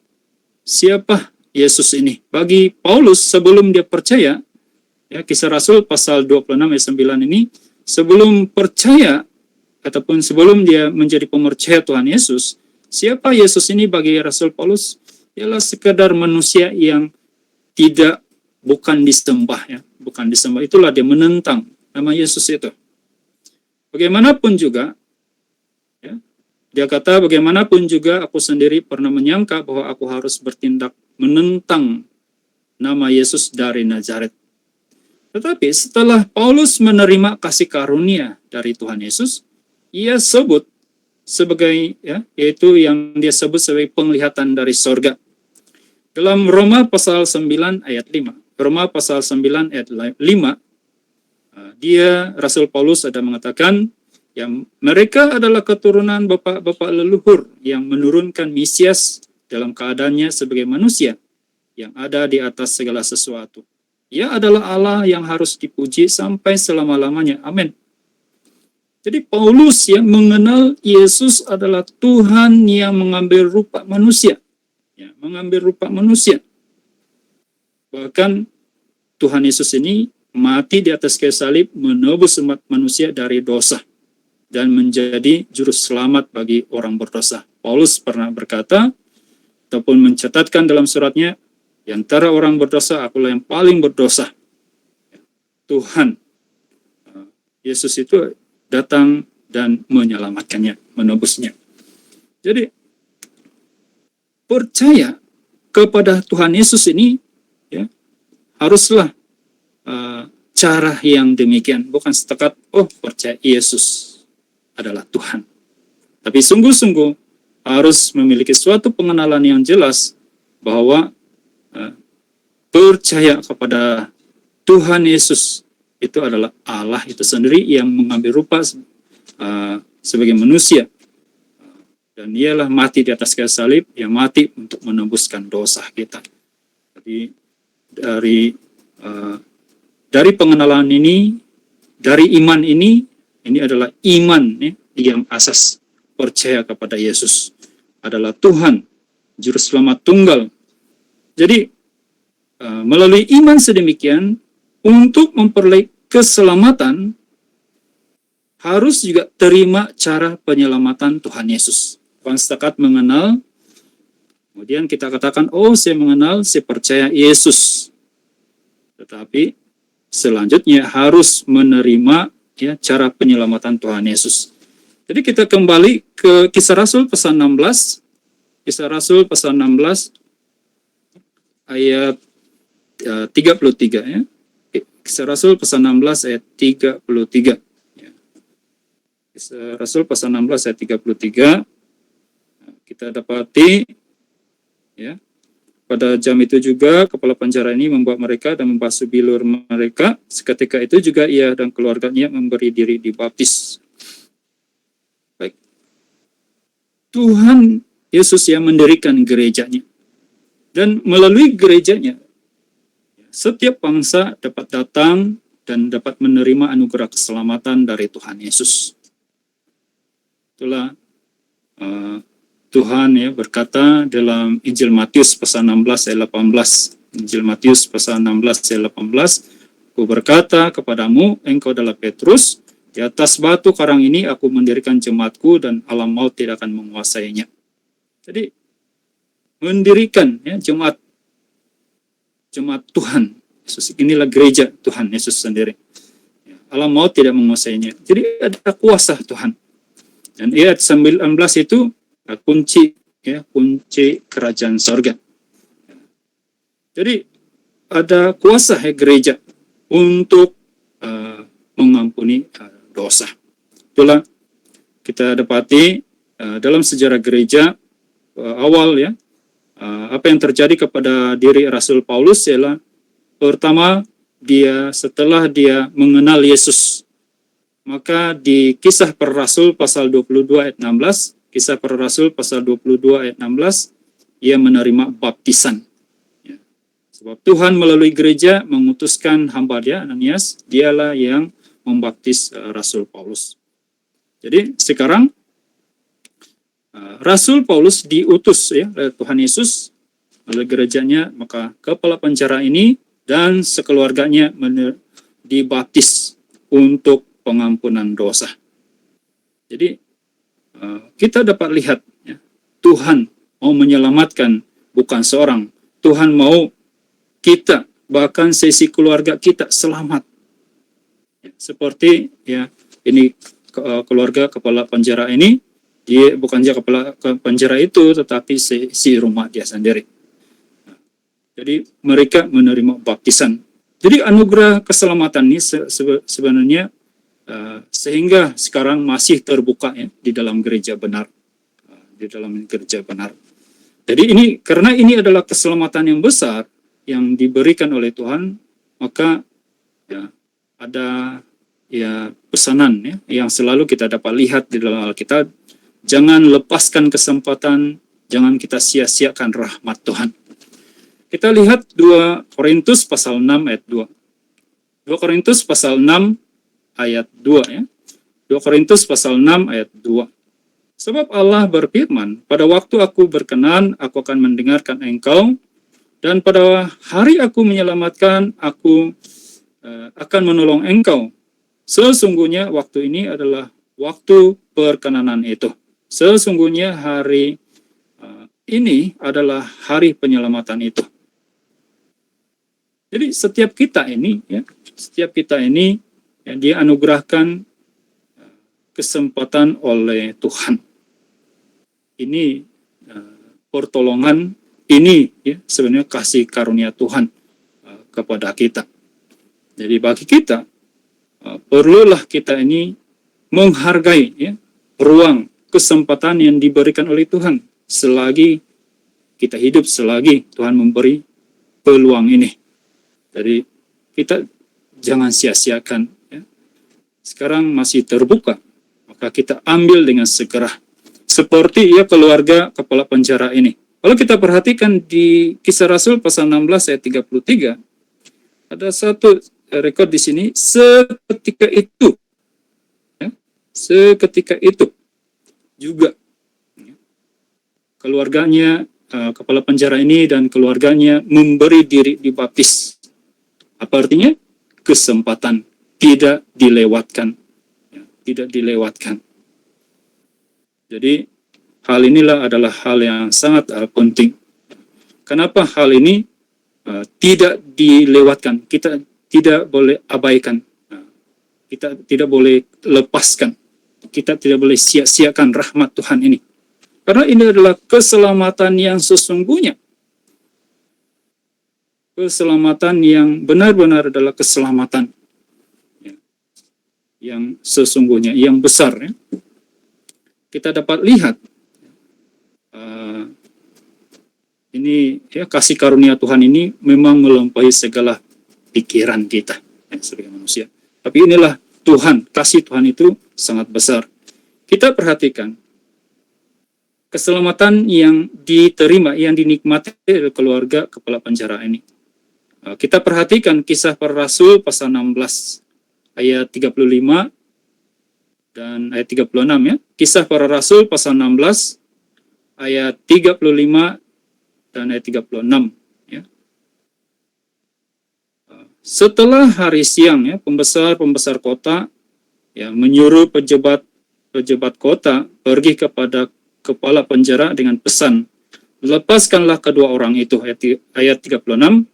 Siapa Yesus ini? Bagi Paulus sebelum dia percaya, Kisah Rasul pasal 26 ayat 9 ini, sebelum percaya ataupun sebelum dia menjadi pemercaya Tuhan Yesus, siapa Yesus ini bagi Rasul Paulus? Ialah sekedar manusia yang bukan disembah, bukan disembah. Itulah dia menentang nama Yesus itu. Bagaimanapun juga, dia kata, bagaimanapun juga aku sendiri pernah menyangka bahwa aku harus bertindak menentang nama Yesus dari Nazaret. Tetapi setelah Paulus menerima kasih karunia dari Tuhan Yesus, ia sebut sebagai, yaitu yang dia sebut sebagai penglihatan dari sorga. Dalam Roma pasal 9 ayat 5. Roma pasal 9 ayat 5, Rasul Paulus ada mengatakan, yang mereka adalah keturunan bapak-bapak leluhur yang menurunkan Mesias dalam keadaannya sebagai manusia yang ada di atas segala sesuatu. Ia adalah Allah yang harus dipuji sampai selama-lamanya. Amin. Jadi Paulus yang mengenal Yesus adalah Tuhan yang mengambil rupa manusia. Ya, mengambil rupa manusia. Bahkan Tuhan Yesus ini mati di atas kayu salib menebus umat manusia dari dosa dan menjadi juru selamat bagi orang berdosa. Paulus pernah berkata ataupun mencatatkan dalam suratnya, di antara orang berdosa akulah yang paling berdosa. Tuhan Yesus itu datang dan menyelamatkannya, menebusnya. Jadi percaya kepada Tuhan Yesus ini ya haruslah cara yang demikian, bukan setakat percaya Yesus adalah Tuhan, tapi sungguh-sungguh harus memiliki suatu pengenalan yang jelas bahwa percaya kepada Tuhan Yesus itu adalah Allah itu sendiri yang mengambil rupa sebagai manusia, dan ialah mati di atas kayu salib, yang mati untuk menembuskan dosa kita. Jadi dari pengenalan ini, dari iman ini adalah iman ya, yang asas percaya kepada Yesus adalah Tuhan, Juru Selamat tunggal. Jadi melalui iman sedemikian, untuk memperoleh keselamatan, harus juga terima cara penyelamatan Tuhan Yesus. Bukan setakat mengenal, kemudian kita katakan, saya mengenal, saya percaya Yesus. Tetapi selanjutnya harus menerima ya cara penyelamatan Tuhan Yesus. Jadi kita kembali ke Kisah Rasul pasal 16. Kisah Rasul pasal 16 ayat 33 ya. Kisah Rasul pasal 16 ayat 33. Ya. Kisah Rasul pasal 16 ayat 33. Kita dapati ya, pada jam itu juga kepala penjara ini membawa mereka dan membasuh bilur mereka. Seketika itu juga ia dan keluarganya memberi diri dibaptis. Baik. Tuhan Yesus yang mendirikan gerejanya. Dan melalui gerejanya, setiap bangsa dapat datang dan dapat menerima anugerah keselamatan dari Tuhan Yesus. Itulah Tuhan ya berkata dalam Injil Matius pasal 16 ayat 18. Injil Matius pasal 16 ayat 18. Aku berkata kepadamu, engkau adalah Petrus, di atas batu karang ini aku mendirikan jemaatku dan alam maut tidak akan menguasainya. Jadi mendirikan ya jemaat Tuhan Yesus, inilah gereja Tuhan Yesus sendiri. Alam maut tidak menguasainya. Jadi ada kuasa Tuhan. Dan ayat 19 itu kunci kerajaan sorga. Jadi ada kuasa gereja untuk mengampuni dosa. Itulah kita dapati dalam sejarah gereja awal ya. Apa yang terjadi kepada diri Rasul Paulus ialah pertama, setelah dia mengenal Yesus, maka di Kisah Para Rasul pasal 22 ayat 16, Kisah Para Rasul pasal 22 ayat 16, ia menerima baptisan. Ya. Sebab Tuhan melalui gereja mengutuskan hamba dia, Ananias, dialah yang membaptis Rasul Paulus. Jadi sekarang Rasul Paulus diutus ya oleh Tuhan Yesus oleh gerejanya, maka kepala penjara ini dan sekeluarganya dibaptis untuk pengampunan dosa. Jadi kita dapat lihat ya, Tuhan mau menyelamatkan bukan seorang, Tuhan mau kita bahkan sesi keluarga kita selamat. Ya, seperti ya ini keluarga kepala penjara ini, dia bukan saja kepala penjara itu, tetapi si rumah dia sendiri. Jadi mereka menerima baptisan. Jadi anugerah keselamatan ini sebenarnya sehingga sekarang masih terbuka ya di dalam gereja benar, Jadi ini karena ini adalah keselamatan yang besar yang diberikan oleh Tuhan, maka ya ada ya pesanan ya yang selalu kita dapat lihat di dalam Alkitab. Jangan lepaskan kesempatan, jangan kita sia-siakan rahmat Tuhan. Kita lihat 2 Korintus pasal 6 ayat 2. 2 Korintus pasal 6 ayat 2 ya. 2 Korintus pasal 6 ayat 2. Sebab Allah berfirman, pada waktu aku berkenan, aku akan mendengarkan engkau, dan pada hari aku menyelamatkan, aku akan menolong engkau. Sesungguhnya waktu ini adalah waktu perkenanan itu. Sesungguhnya hari ini adalah hari penyelamatan itu. Jadi setiap kita ini ya, dia anugerahkan kesempatan oleh Tuhan. Ini pertolongan, ini ya sebenarnya kasih karunia Tuhan kepada kita. Jadi bagi kita perlulah kita ini menghargai ya ruang kesempatan yang diberikan oleh Tuhan selagi kita hidup, selagi Tuhan memberi peluang ini. Jadi kita jangan sia-siakan ya. Sekarang masih terbuka, maka kita ambil dengan segera. Seperti ya keluarga kepala penjara ini. Kalau kita perhatikan di Kisah Rasul pasal 16 ayat 33, ada satu rekod di sini, seketika itu ya, seketika itu juga ya, keluarganya kepala penjara ini dan keluarganya memberi diri dibaptis. Apa artinya? Kesempatan tidak dilewatkan. Ya, tidak dilewatkan. Jadi hal inilah adalah hal yang sangat penting. Kenapa hal ini tidak dilewatkan? Kita tidak boleh abaikan. Kita tidak boleh lepaskan. Kita tidak boleh sia-siakan rahmat Tuhan ini. Karena ini adalah keselamatan yang sesungguhnya. Keselamatan yang benar-benar adalah keselamatan ya, yang sesungguhnya, yang besar. Ya. Kita dapat lihat ini ya, kasih karunia Tuhan ini memang melampaui segala pikiran kita ya, sebagai manusia. Tapi inilah Tuhan, kasih Tuhan itu sangat besar. Kita perhatikan keselamatan yang diterima, yang dinikmati oleh keluarga kepala penjara ini. Kita perhatikan Kisah Para Rasul pasal 16 ayat 35 dan ayat 36 ya. Kisah Para Rasul pasal 16 ayat 35 dan ayat 36 ya. Setelah hari siang ya, pembesar kota ya menyuruh pejabat kota pergi kepada kepala penjara dengan pesan, lepaskanlah kedua orang itu. Ayat 36,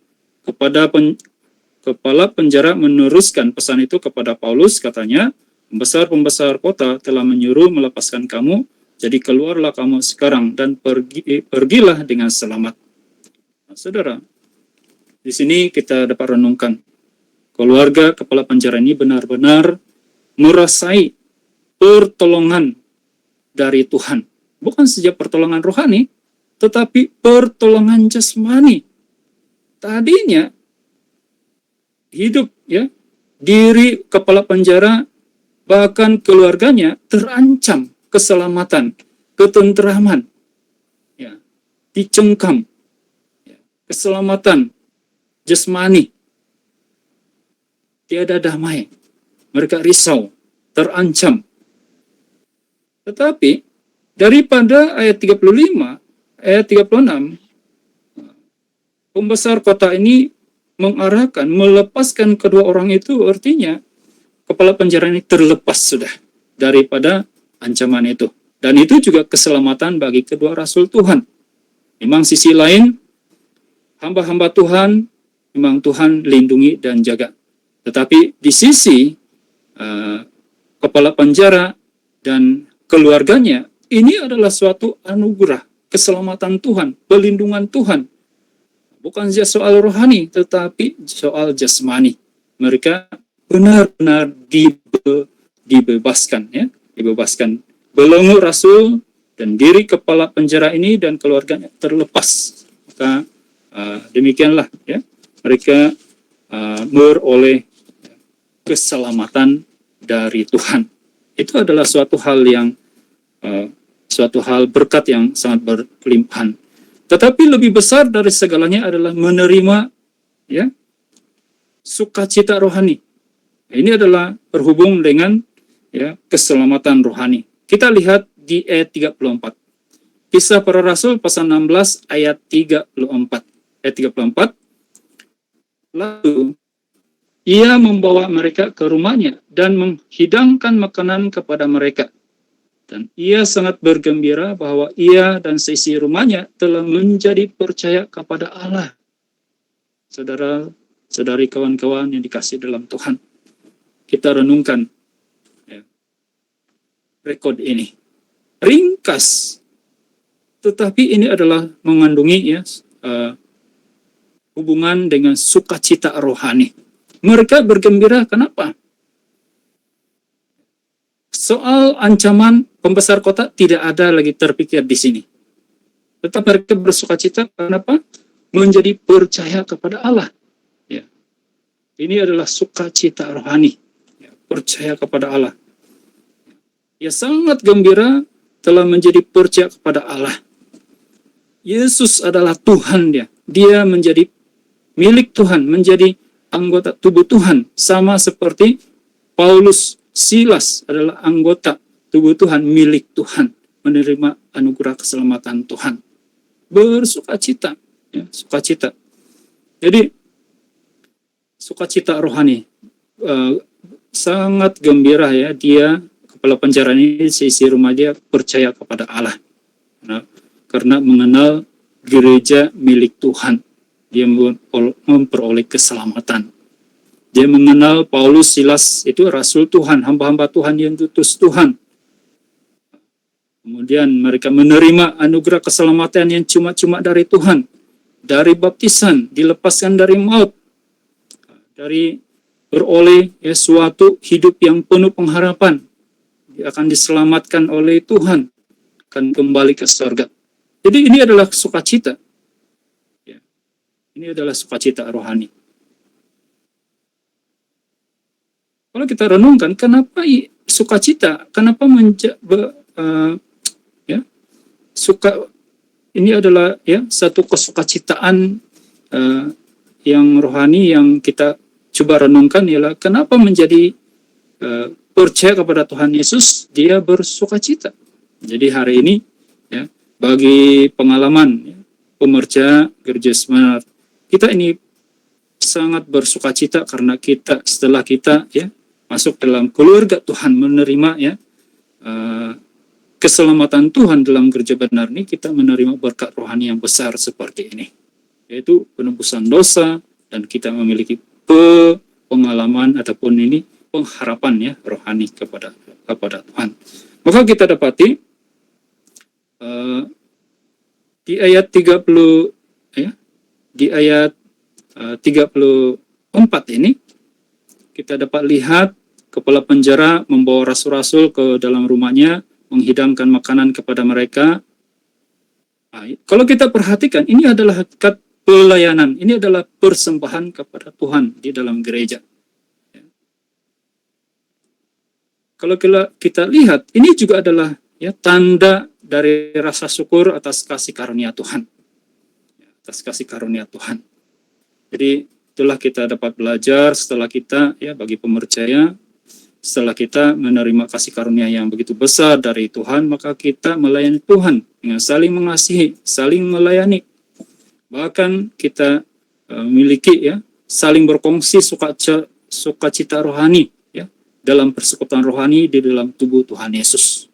kepala penjara meneruskan pesan itu kepada Paulus, katanya, pembesar kota telah menyuruh melepaskan kamu, jadi keluarlah kamu sekarang dan pergilah dengan selamat. Nah, saudara, di sini kita dapat renungkan, keluarga kepala penjara ini benar-benar merasai pertolongan dari Tuhan. Bukan saja pertolongan rohani, tetapi pertolongan jasmani. Tadinya hidup ya, diri kepala penjara bahkan keluarganya terancam keselamatan, ketenteraman, ya, dicengkam, ya, keselamatan jasmani, tiada damai, mereka risau, terancam. Tetapi daripada ayat 35, ayat 36, pembesar kota ini mengarahkan, melepaskan kedua orang itu, artinya kepala penjara ini terlepas sudah daripada ancaman itu. Dan itu juga keselamatan bagi kedua rasul Tuhan. Memang sisi lain, hamba-hamba Tuhan, memang Tuhan lindungi dan jaga. Tetapi di sisi kepala penjara dan keluarganya, ini adalah suatu anugerah, keselamatan Tuhan, pelindungan Tuhan. Bukan saja soal rohani, tetapi soal jasmani. Mereka benar-benar dibebaskan, ya, dibebaskan. Belenggu rasul dan diri kepala penjara ini dan keluarganya terlepas. Maka demikianlah, ya, mereka beroleh keselamatan dari Tuhan. Itu adalah suatu hal yang suatu hal berkat yang sangat berlimpahan. Tetapi lebih besar dari segalanya adalah menerima ya sukacita rohani. Ini adalah berhubung dengan ya keselamatan rohani. Kita lihat di ayat 34. Kisah Para Rasul pasal 16 ayat 34. Ayat 34. Lalu ia membawa mereka ke rumahnya dan menghidangkan makanan kepada mereka. Dan ia sangat bergembira bahwa ia dan seisi rumahnya telah menjadi percaya kepada Allah. Saudara-saudari, kawan-kawan yang dikasihi dalam Tuhan, kita renungkan ya, rekod ini. Ringkas, tetapi ini adalah mengandungi ya hubungan dengan sukacita rohani. Mereka bergembira kenapa? Soal ancaman pembesar kota tidak ada lagi terpikir di sini. Tetap mereka bersukacita kenapa? Menjadi percaya kepada Allah. Ya. Ini adalah sukacita rohani. Ya, percaya kepada Allah. Ya, sangat gembira telah menjadi percaya kepada Allah. Yesus adalah Tuhan dia. Dia menjadi milik Tuhan, menjadi anggota tubuh Tuhan. Sama seperti Paulus, Silas adalah anggota tubuh Tuhan, milik Tuhan, menerima anugerah keselamatan Tuhan. Bersukacita, ya, sukacita. Jadi, sukacita rohani. Sangat gembira ya, dia, kepala penjara ini, seisi rumah dia percaya kepada Allah. Karena mengenal gereja milik Tuhan. Dia memperoleh keselamatan. Dia mengenal Paulus, Silas itu rasul Tuhan, hamba-hamba Tuhan yang diutus Tuhan. Kemudian mereka menerima anugerah keselamatan yang cuma-cuma dari Tuhan. Dari baptisan, dilepaskan dari maut. Dari beroleh ya, suatu hidup yang penuh pengharapan. Dia akan diselamatkan oleh Tuhan. Akan kembali ke surga. Jadi ini adalah sukacita. Ya. Ini adalah sukacita rohani. Kalau kita renungkan, kenapa sukacita? Kenapa ini adalah ya satu kesukacitaan yang rohani yang kita coba renungkan ialah kenapa menjadi percaya kepada Tuhan Yesus dia bersukacita. Jadi hari ini ya bagi pengalaman ya, pemerja Gereja Semangat kita ini sangat bersukacita karena setelah kita ya masuk dalam keluarga Tuhan, menerima ya keselamatan Tuhan dalam gereja benar ini, kita menerima berkat rohani yang besar seperti ini, yaitu penebusan dosa dan kita memiliki pengalaman ataupun ini pengharapan ya rohani kepada Tuhan. Maka kita dapati di ayat 30 ya, di ayat 34 ini kita dapat lihat kepala penjara membawa rasul-rasul ke dalam rumahnya, menghidangkan makanan kepada mereka. Nah, kalau kita perhatikan, ini adalah hakikat pelayanan, ini adalah persembahan kepada Tuhan di dalam gereja. Kalau kita lihat, ini juga adalah ya tanda dari rasa syukur atas kasih karunia Tuhan. Atas kasih karunia Tuhan. Jadi itulah kita dapat belajar setelah kita ya bagi pemercaya, setelah kita menerima kasih karunia yang begitu besar dari Tuhan, maka kita melayani Tuhan dengan saling mengasihi, saling melayani. Bahkan kita memiliki ya saling berkongsi sukacita rohani ya dalam persekutuan rohani di dalam tubuh Tuhan Yesus.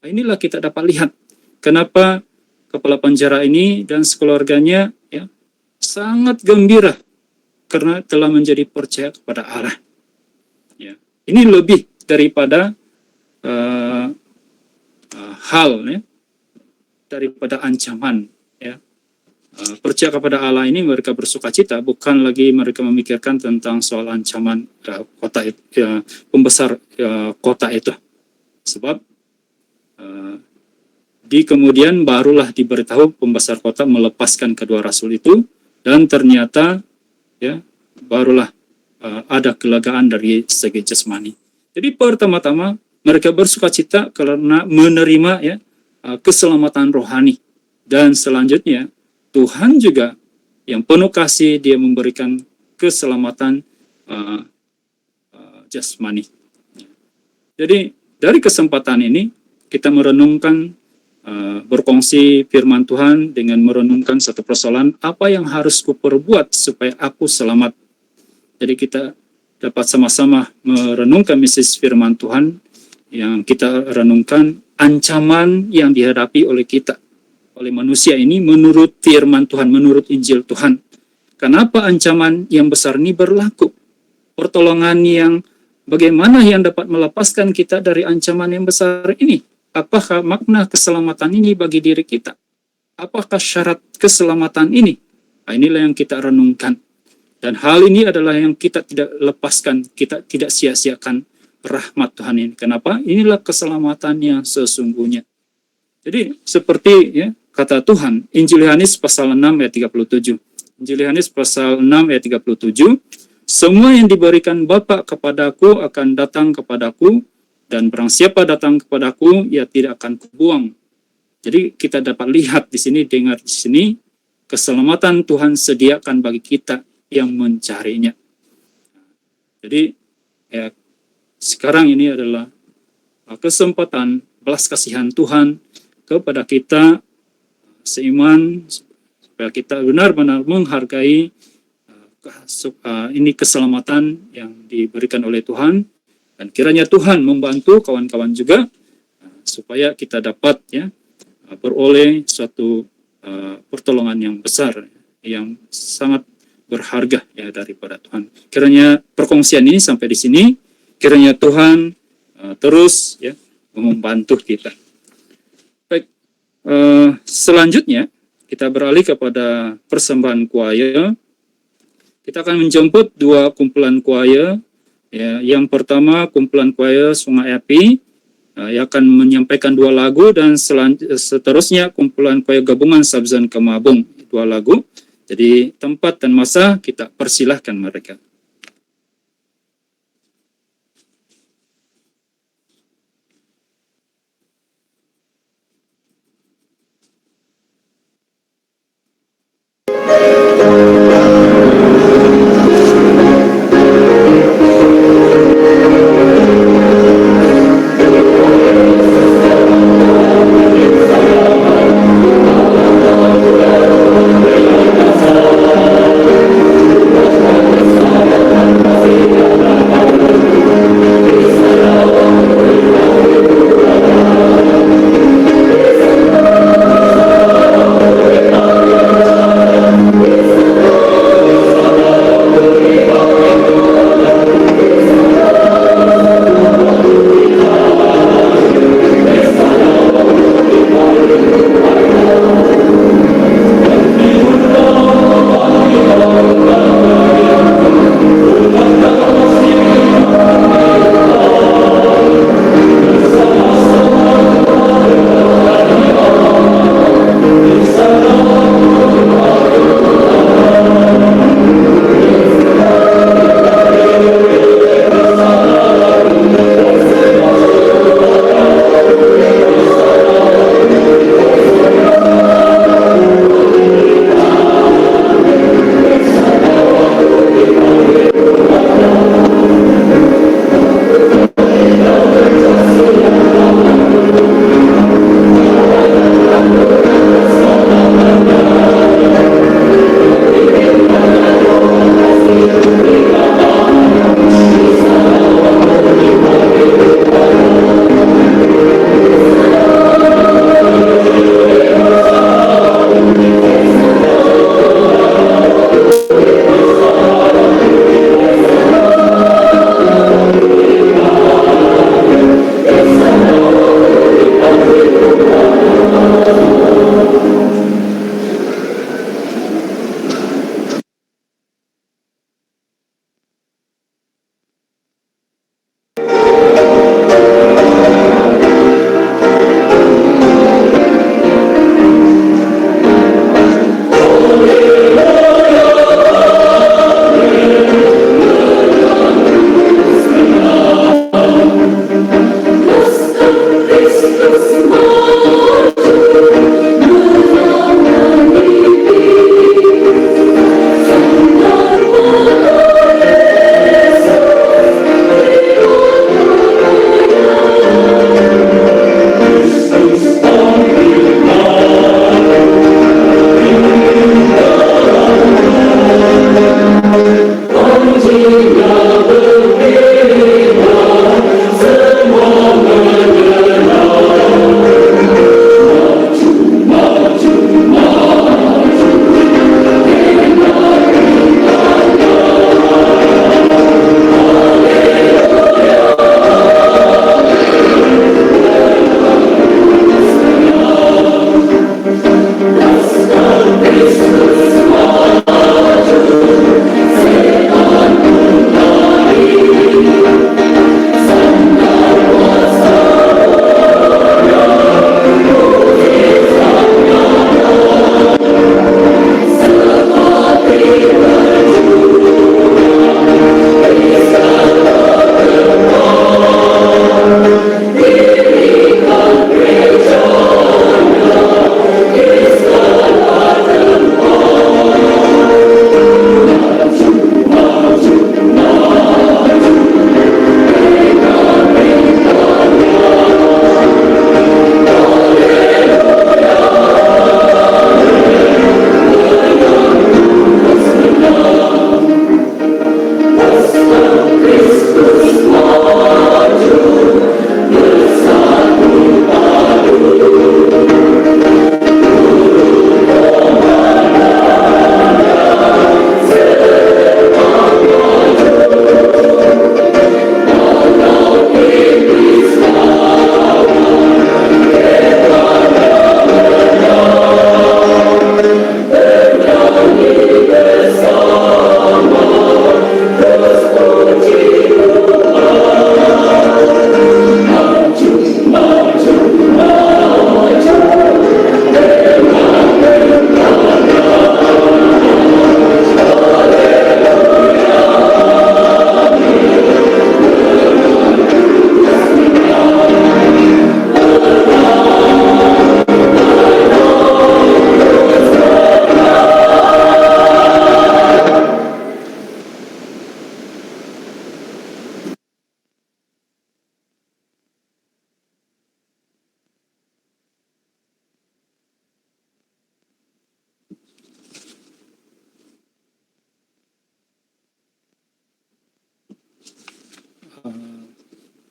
Nah, inilah kita dapat lihat kenapa kepala penjara ini dan sekeluarganya ya sangat gembira karena telah menjadi percaya kepada Allah. Ya. Ini lebih daripada hal ya, daripada ancaman. Ya. Percaya kepada Allah ini mereka bersukacita, bukan lagi mereka memikirkan tentang soal ancaman kota itu, ya, pembesar kota itu. Sebab di kemudian barulah diberitahu pembesar kota melepaskan kedua rasul itu, dan ternyata ya barulah ada kelegaan dari segi jasmani. Jadi pertama-tama mereka bersukacita karena menerima ya keselamatan rohani Dan selanjutnya, Tuhan juga yang penuh kasih, dia memberikan keselamatan jasmani. Jadi dari kesempatan ini kita merenungkan, berkongsi firman Tuhan dengan merenungkan satu persoalan, apa yang harus kuperbuat supaya aku selamat. Jadi kita dapat sama-sama merenungkan misi firman Tuhan yang kita renungkan, ancaman yang dihadapi oleh kita, oleh manusia ini menurut firman Tuhan, menurut Injil Tuhan. Kenapa ancaman yang besar ini berlaku? Pertolongan yang bagaimana yang dapat melepaskan kita dari ancaman yang besar ini? Apakah makna keselamatan ini bagi diri kita? Apakah syarat keselamatan ini? Nah, inilah yang kita renungkan. Dan hal ini adalah yang kita tidak lepaskan, kita tidak sia-siakan rahmat Tuhan ini. Kenapa? Inilah keselamatan yang sesungguhnya. Jadi seperti ya, kata Tuhan, Injil Yohanes pasal 6 ayat 37. Injil Yohanes pasal 6 ayat 37, semua yang diberikan Bapa kepadaku akan datang kepadaku, dan barang siapa datang kepadaku, ia tidak akan kubuang. Jadi kita dapat lihat di sini, dengar di sini, keselamatan Tuhan sediakan bagi kita yang mencarinya. Jadi ya, sekarang ini adalah kesempatan belas kasihan Tuhan kepada kita seiman, supaya kita benar-benar menghargai ini keselamatan yang diberikan oleh Tuhan, dan kiranya Tuhan membantu kawan-kawan juga supaya kita dapat ya beroleh suatu pertolongan yang besar, yang sangat berharga ya daripada Tuhan. Kiranya perkongsian ini sampai di sini. Kiranya Tuhan terus ya membantu kita. Baik, selanjutnya kita beralih kepada persembahan choir. Kita akan menjemput dua kumpulan choir. Ya, yang pertama kumpulan choir Sungai Api yang akan menyampaikan dua lagu, dan seterusnya kumpulan choir gabungan Sabzan Kemabung, dua lagu. Jadi tempat dan masa kita persilahkan mereka.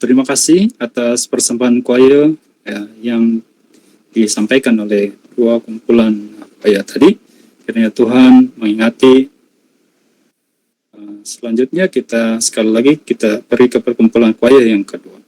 Terima kasih atas persembahan choir ya, yang disampaikan oleh dua kumpulan ayat tadi. Kiranya Tuhan mengingati. Selanjutnya kita sekali lagi kita pergi ke perkumpulan choir yang kedua.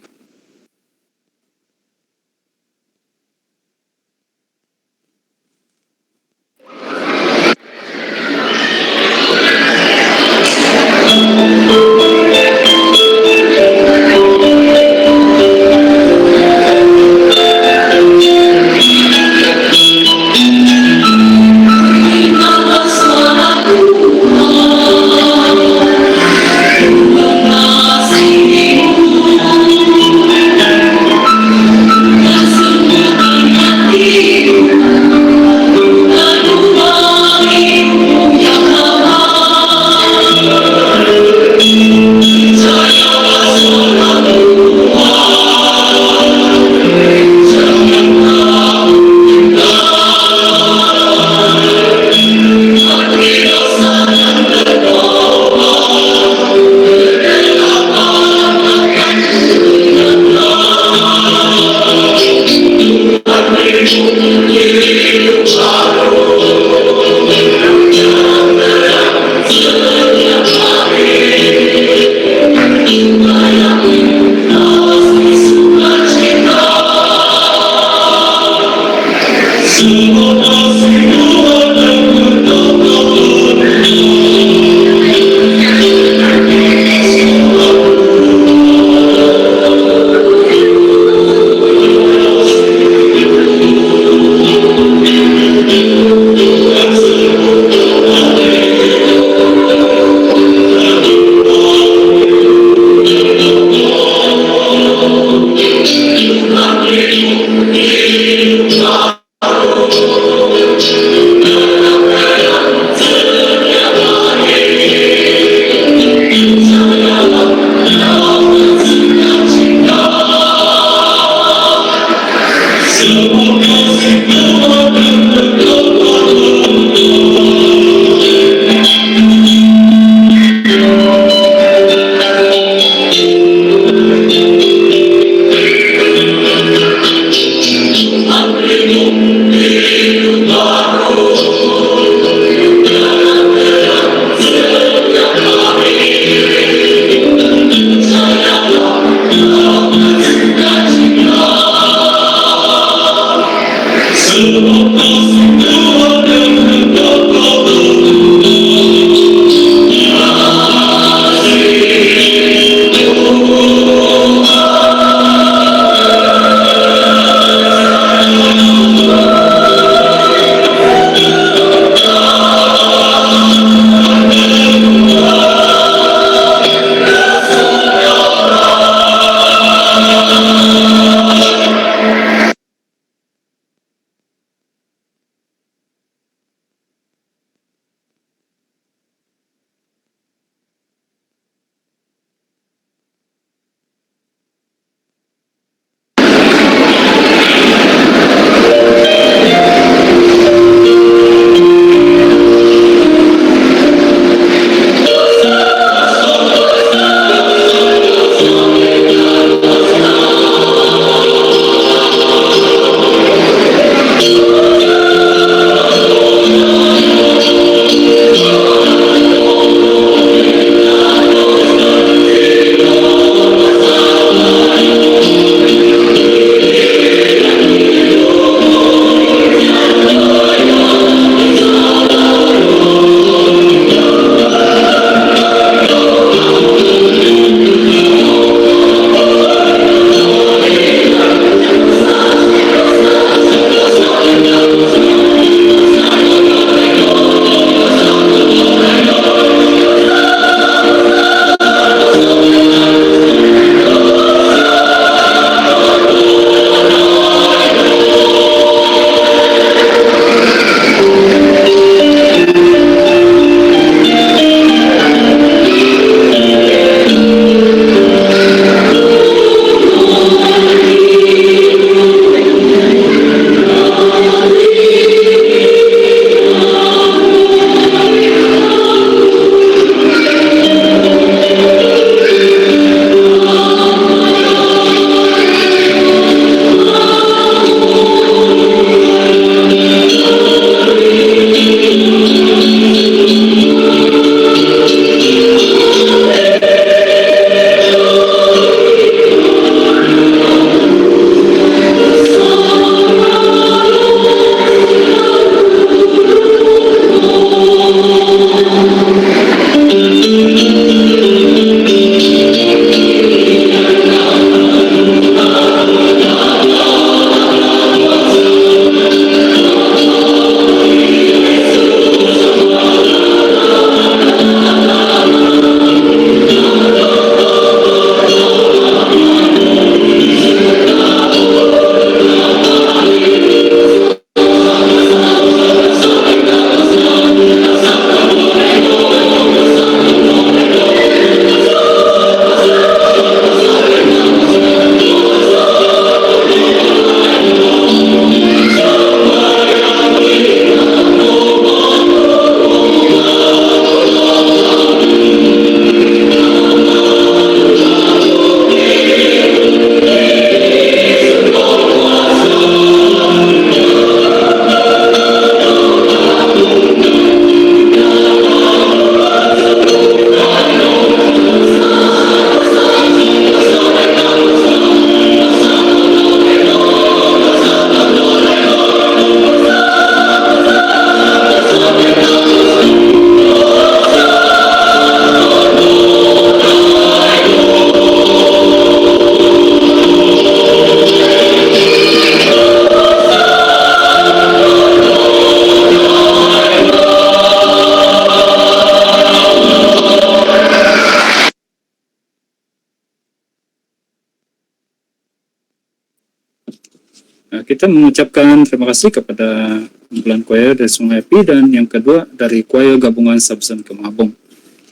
kita mengucapkan terima kasih kepada kumpulan choir dari Sungai Api, dan yang kedua dari choir gabungan Sabson Kemabung.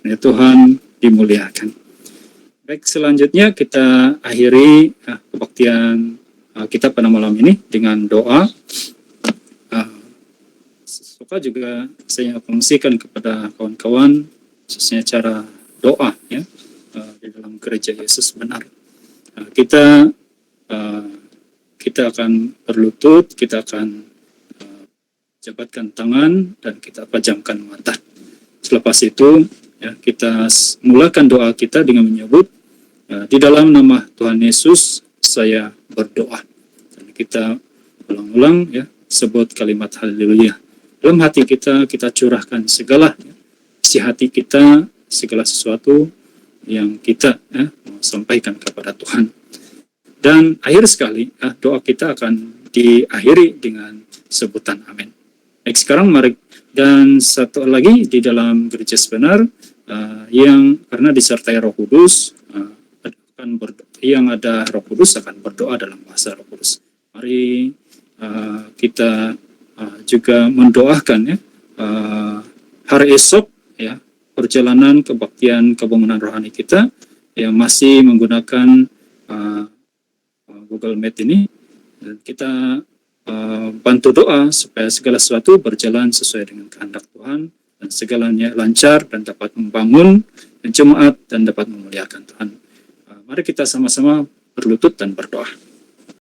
Ya, Tuhan dimuliakan. Baik, selanjutnya kita akhiri kebaktian kita pada malam ini dengan doa. Suka juga saya kongsikan kepada kawan-kawan khususnya cara doa ya di dalam gereja Yesus benar. Kita akan berlutut, kita akan jabatkan tangan, dan kita pejamkan mata. Selepas itu ya, kita mulakan doa kita dengan menyebut di dalam nama Tuhan Yesus saya berdoa. Dan kita ulang-ulang ya, sebut kalimat haleluya. Dalam hati kita curahkan segala isi hati kita, segala sesuatu yang kita mau sampaikan kepada Tuhan. Dan akhir sekali doa kita akan diakhiri dengan sebutan amin. Baik, sekarang mari, dan satu lagi di dalam gereja sebenar yang karena disertai Roh Kudus akan yang ada Roh Kudus akan berdoa dalam bahasa Roh Kudus. Mari kita juga mendoakan ya hari esok ya, perjalanan kebaktian kebangunan rohani kita yang masih menggunakan Google Meet ini, dan kita bantu doa supaya segala sesuatu berjalan sesuai dengan kehendak Tuhan, dan segalanya lancar dan dapat membangun jemaat dan dapat memuliakan Tuhan. Mari kita sama-sama berlutut dan berdoa.